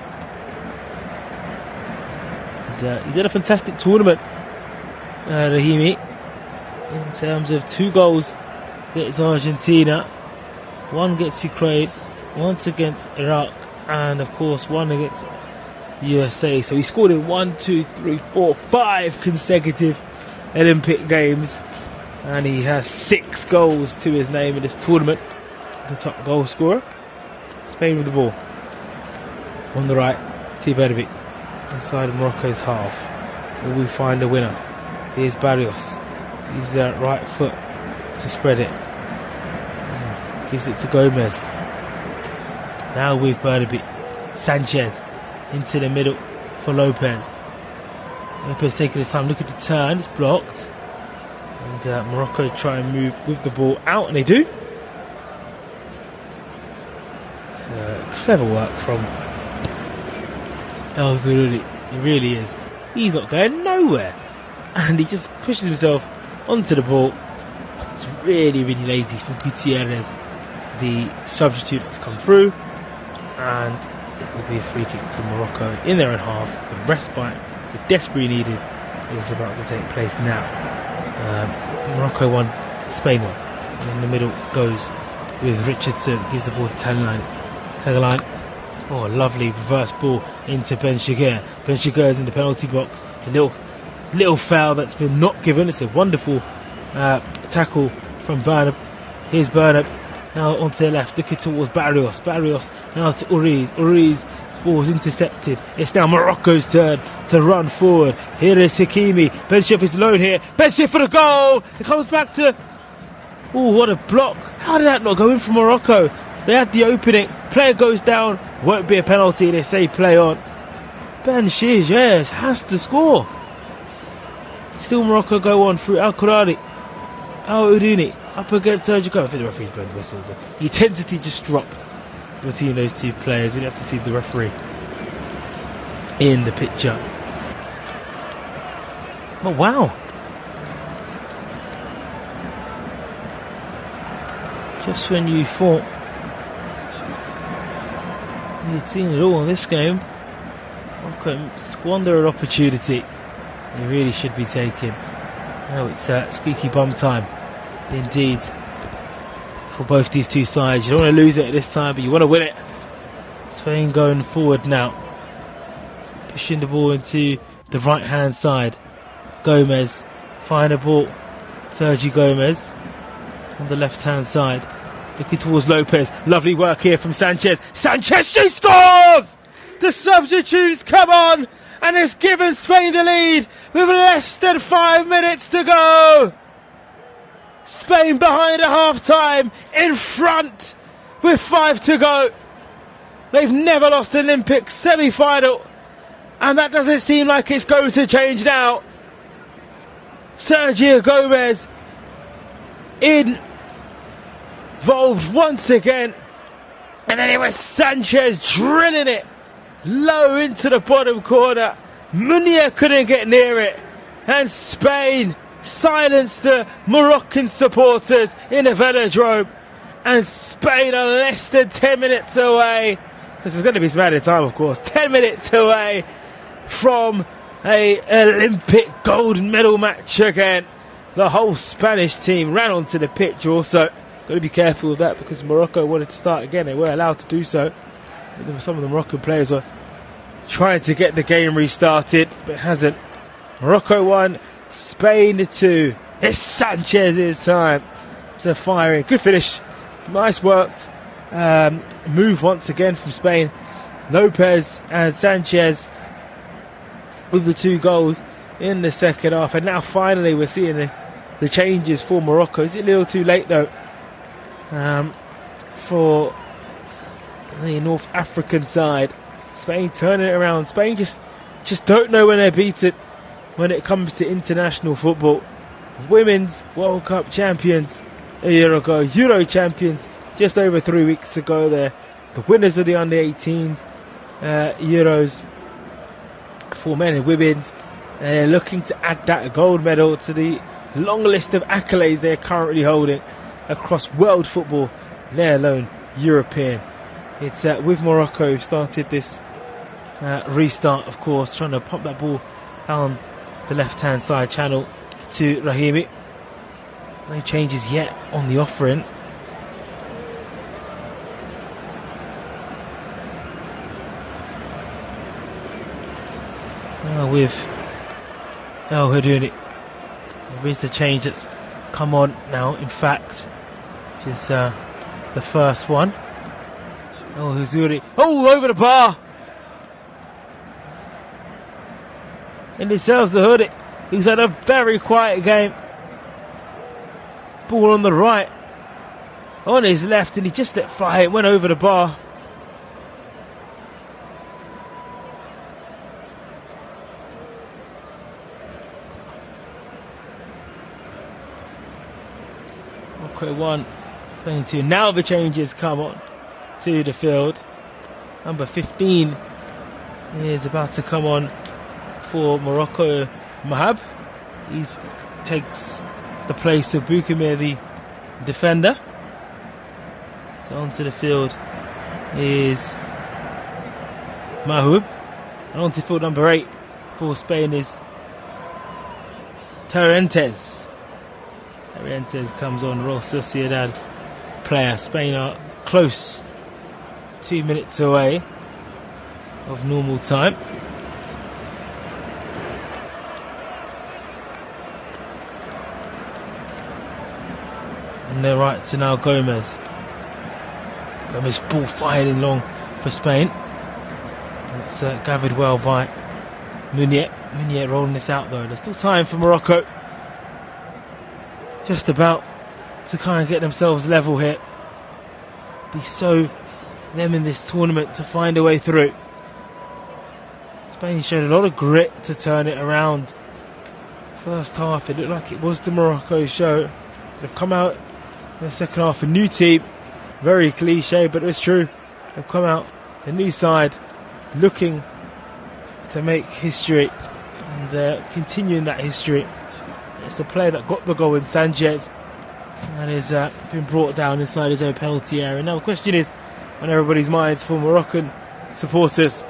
S5: And, he's had a fantastic tournament, Rahimi, in terms of 2 goals against Argentina, 1 against Ukraine, once against Iraq, and of course 1 against USA. So he scored in 5 consecutive Olympic games, and he has 6 goals to his name in this tournament. The top goal scorer. Spain with the ball on the right. Tibervi inside Morocco's half. Will we find a winner? Here's Barrios. He's right foot to spread it. Gives it to Gomez. Now with Bernabe. Sanchez into the middle for Lopez. Lopez taking his time. Look at the turn. It's blocked. And Morocco try and move with the ball out, and they do. It's clever work from El Zaruri. He really is. He's not going nowhere. And he just pushes himself onto the ball. It's really, really lazy from Gutierrez, the substitute that's come through. And it will be a free kick to Morocco in their own half. The respite, the desperately needed, is about to take place now. Morocco 1, Spain 1. And in the middle goes with Richardson. Gives the ball to Tagliani. Oh, a lovely reverse ball into Ben Shiger. Ben Shiger is in the penalty box. It's a little foul that's been not given. It's a wonderful tackle from Bernab. Here's Bernab. Now onto the left, looking towards Barrios. Barrios now to Uriz. Uriz ball's intercepted. It's now Morocco's turn to run forward. Here is Hakimi. Benchif is alone here. Benchif for the goal. It comes back to... Oh, what a block. How did that not go in from Morocco? They had the opening. Player goes down. Won't be a penalty. They say play on. Benchif has to score. Still Morocco go on through Al-Qurari. Al-Udini up against Sergio Gomez. I think the referee's blown the whistle. The intensity just dropped between those 2 players. We'd have to see the referee in the picture. Oh, wow. Just when you thought you'd seen it all in this game, Morocco squander an opportunity they really should be taking. Now it's squeaky bum time indeed for both these 2 sides. You don't want to lose it at this time, but you want to win it. Spain going forward now, pushing the ball into the right hand side. Gomez find a ball. Sergio Gomez on the left hand side, looking towards Lopez. Lovely work here from Sanchez. Sanchez, she scores! The substitutes come on, and it's given Spain the lead with less than 5 minutes to go. Spain behind at half time, in front with 5 to go. They've never lost an Olympic semi-final, and that doesn't seem like it's going to change now. Sergio Gomez involved once again, and then it was Sanchez drilling it low into the bottom corner. Munir couldn't get near it, and Spain silenced the Moroccan supporters in the velodrome, and Spain are less than 10 minutes away, because there's going to be some added time, of course, 10 minutes away from a Olympic gold medal match again. The whole Spanish team ran onto the pitch also. Got to be careful with that, because Morocco wanted to start again. They were allowed to do so. Some of the Moroccan players were trying to get the game restarted, but it hasn't. Morocco 1, Spain 2. It's Sanchez's time to fire in. Good finish. Nice worked. Move once again from Spain. Lopez and Sanchez with the 2 goals in the second half, and now finally we're seeing the changes for Morocco. Is it a little too late though for the North African side? Spain turning it around. Spain just don't know when they're beaten when it comes to international football. Women's World Cup champions a year ago, Euro champions just over 3 weeks ago. They're the winners of the under-18s Euros for men and women's. They're looking to add that gold medal to the long list of accolades they're currently holding across world football, let alone European. It's with Morocco who started this restart, of course, trying to pump that ball down the left-hand side channel to Rahimi. No changes yet on the offering. With El Hadouni, there is the change that's come on now, in fact, which is the first one. El Hadouni, over the bar! And it sells the hoodie. He's had a very quiet game. Ball on the right, on his left, and he just let fly. It went over the bar. Okay, 1, 22. Now the changes come on to the field. Number 15 is about to come on for Morocco, Mahab. He takes the place of Boukamir, the defender. So onto the field is Mahoub. And onto field number 8 for Spain is Torrentes. Torrentes comes on, Real Sociedad player. Spain are close, 2 minutes away of normal time. And they're right to now Gomez. Gomez ball fired in long for Spain. It's gathered well by Meunier. Meunier rolling this out though. There's still time for Morocco. Just about to kind of get themselves level here. Be so them in this tournament to find a way through. Spain showed a lot of grit to turn it around. First half, it looked like it was the Morocco show. They've come out in the second half, a new team. Very cliche, but it's true. They've come out, a new side, looking to make history and continuing that history. It's the player that got the goal in Sanchez and has been brought down inside his own penalty area. Now the question is on everybody's minds for Moroccan supporters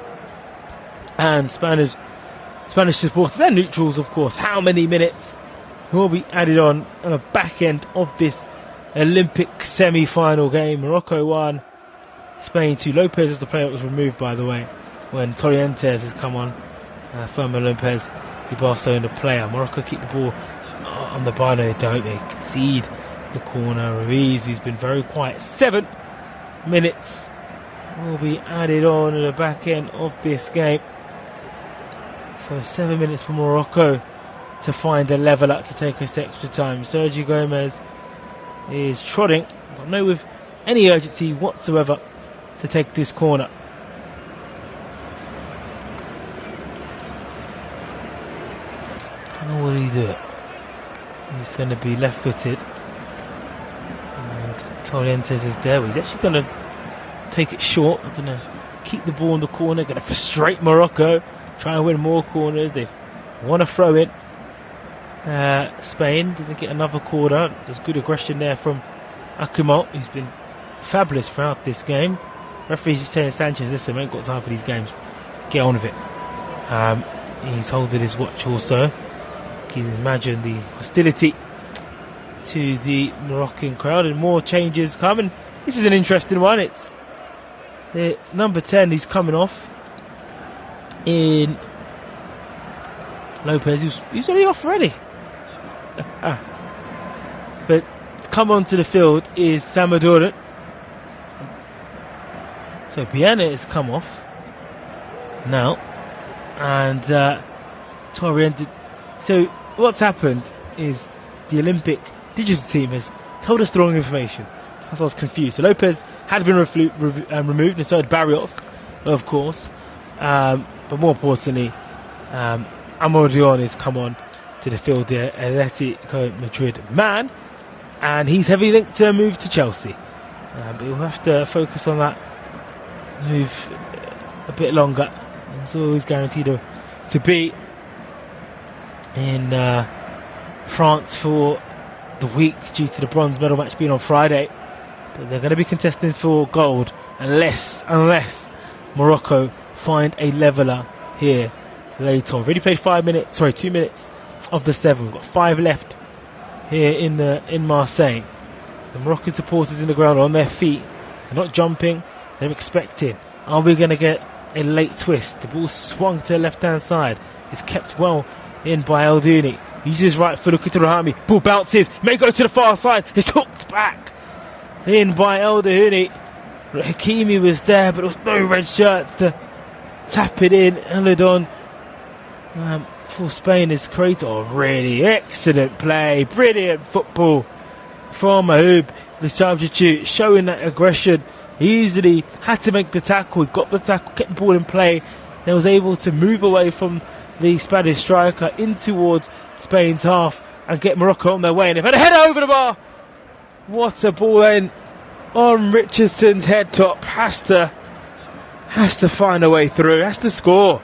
S5: and Spanish supporters and neutrals, of course. How many minutes will be added on the back end of this Olympic semi-final game? Morocco 1, Spain 2. Lopez is the player that was removed, by the way, when Torrentes has come on. Fermin Lopez, the Barcelona player. Morocco keep the ball on the bar. They don't. They concede the corner. Ruiz, who's been very quiet. 7 minutes will be added on at the back end of this game. So 7 minutes for Morocco to find a level up, to take us extra time. Sergio Gomez is trotting, but no with any urgency whatsoever, to take this corner. How will he do it? He's going to be left-footed. And Torrentes is there. He's actually going to take it short. They're going to keep the ball in the corner. Going to frustrate Morocco. Try and win more corners. They want to throw in. Spain didn't get another corner. There's good aggression there from Akumal, who's been fabulous throughout this game. Referee's just telling Sanchez, listen, we ain't got time for these games. Get on with it. He's holding his watch also. You can imagine the hostility to the Moroccan crowd, and more changes coming. This is an interesting one. It's the number 10 who's coming off in Lopez, who's already off already. But to come onto the field is Samadouran. So Biana has come off now, and oriented. So what's happened is the Olympic digital team has told us the wrong information. That's why I was confused. So Lopez had been removed, and so had Barrios, of course. But more importantly, Amodion has come on to the field, the Atletico Madrid man, and he's heavily linked to a move to Chelsea. But we'll have to focus on that move a bit longer. It's always guaranteed to be in France for the week due to the bronze medal match being on Friday. But they're going to be contesting for gold unless Morocco find a leveller here later on. We've already played 2 minutes of the 7. We've got 5 left here in Marseille. The Moroccan supporters in the ground are on their feet. They're not jumping, they're expecting. Are we going to get a late twist? The ball swung to the left-hand side. It's kept well in by Eldouni. He uses his right foot, looking to Rahami. Ball bounces, may go to the far side. It's hooked back in by Eldouni. Hakimi was there, but there was no red shirts to tap it in. Elodon for Spain is created. Oh, really excellent play. Brilliant football from Mahoub, the substitute, showing that aggression. He easily had to make the tackle. He got the tackle, kept the ball in play. Then was able to move away from the Spanish striker in towards Spain's half and get Morocco on their way. And they've had a header over the bar. What a ball in on Richardson's head top. Has to find a way through. Has to score.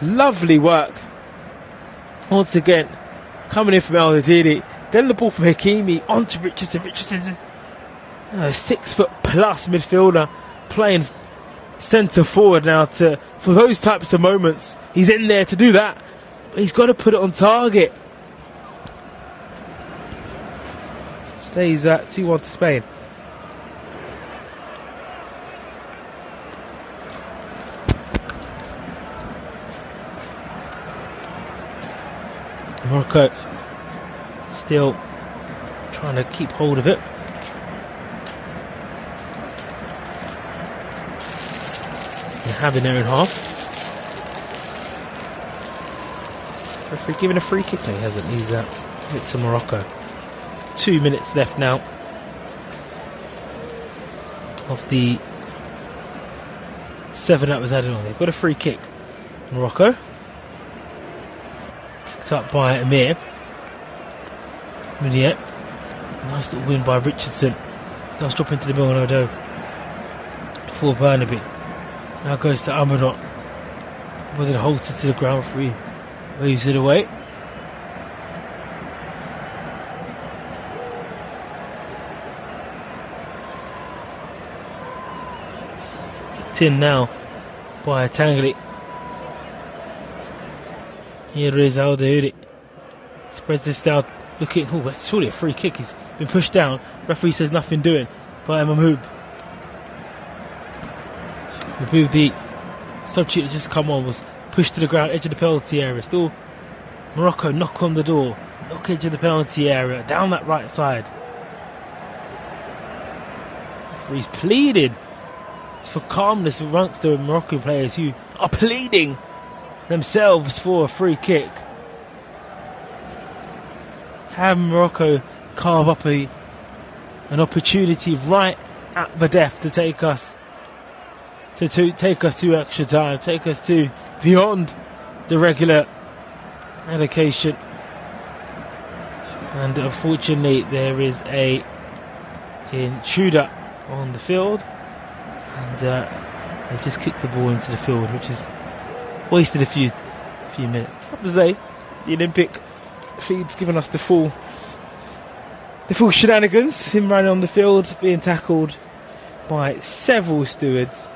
S5: Lovely work. Once again, coming in from Eldouni. Then the ball from Hakimi onto Richardson. Richardson's a 6 foot plus midfielder playing centre forward now for those types of moments. He's in there to do that. But he's got to put it on target. Stays at 2-1 to Spain. Morocco still trying to keep hold of it. They have in their own half. Referee giving a free kick. No, he hasn't. He's hit to Morocco. 2 minutes left now of the 7 that was added on. They've got a free kick. Morocco. Kicked up by Amir. Munier. Nice little win by Richardson. Nice drop into the middle of Odo for Burnaby. Now goes to Amadon. Was it halted to the ground free? Moves it away. Kicked in now by Tangli. Here is Eldouni. Spreads this down. Looking, oh, that's surely a free kick. He's been pushed down. Referee says nothing doing by Mahmoud. Mahmoud, the substitute that's just come on, was pushed to the ground, edge of the penalty area. Still Morocco knock on the door. Knock edge of the penalty area. Down that right side. Referee's pleading for calmness amongst the Moroccan players who are pleading themselves for a free kick. Have Morocco carve up an opportunity right at the death to take us to extra time, take us to beyond the regular allocation. And unfortunately there is a intruder on the field, and they've just kicked the ball into the field, which has wasted a few minutes. I have to say, the Olympic feed's given us the full shenanigans. Him running on the field, being tackled by several stewards.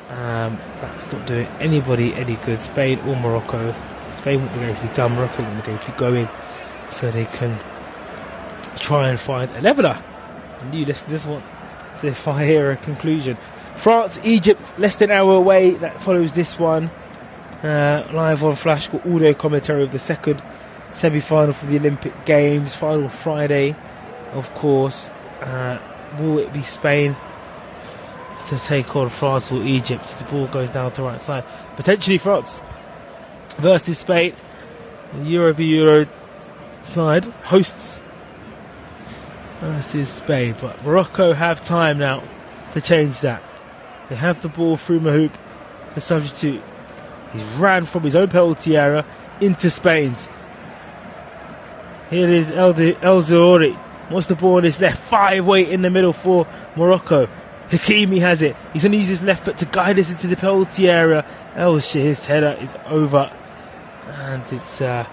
S5: That's not doing anybody any good. Spain or Morocco. Spain want the game to be done. Morocco want the game to be going, so they can try and find a leveller. And you listen to this one to fire a conclusion. France, Egypt, less than an hour away. That follows this one. Live on Flash, got audio commentary of the second semi-final for the Olympic Games. Final Friday, of course. Will it be Spain to take on France or Egypt? The ball goes down to right side. Potentially France versus Spain. The Euro v Euro side, hosts versus Spain. But Morocco have time now to change that. They have the ball through Mahoub, the substitute. He's ran from his own penalty area into Spain's. Here is El Zaouri. Wants the ball on his left. 5 weight in the middle for Morocco. Hakimi has it. He's going to use his left foot to guide us into the penalty area. His header is over. And it's a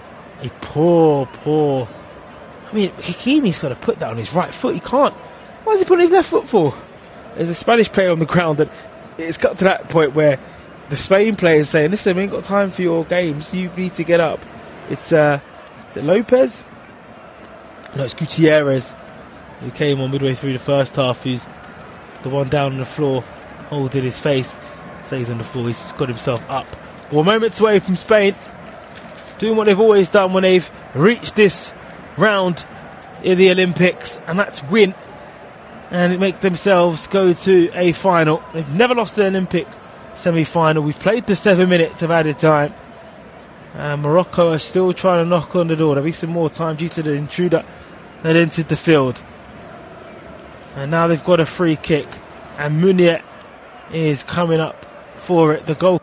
S5: poor... I mean, Hakimi's got to put that on his right foot. He can't. Why is he putting his left foot for? There's a Spanish player on the ground, and it's got to that point where the Spain players saying, listen, we ain't got time for your games. You need to get up. It's is it Lopez? No, it's Gutierrez, who came on midway through the first half, who's the one down on the floor, holding his face. So he's on the floor, he's got himself up. Well, moments away from Spain, doing what they've always done when they've reached this round in the Olympics, and that's win. And it makes themselves go to a final. They've never lost an Olympic semi-final. We've played the 7 minutes of added time. And Morocco are still trying to knock on the door. There'll be some more time due to the intruder that entered the field. And now they've got a free kick. And Munier is coming up for it. The goal.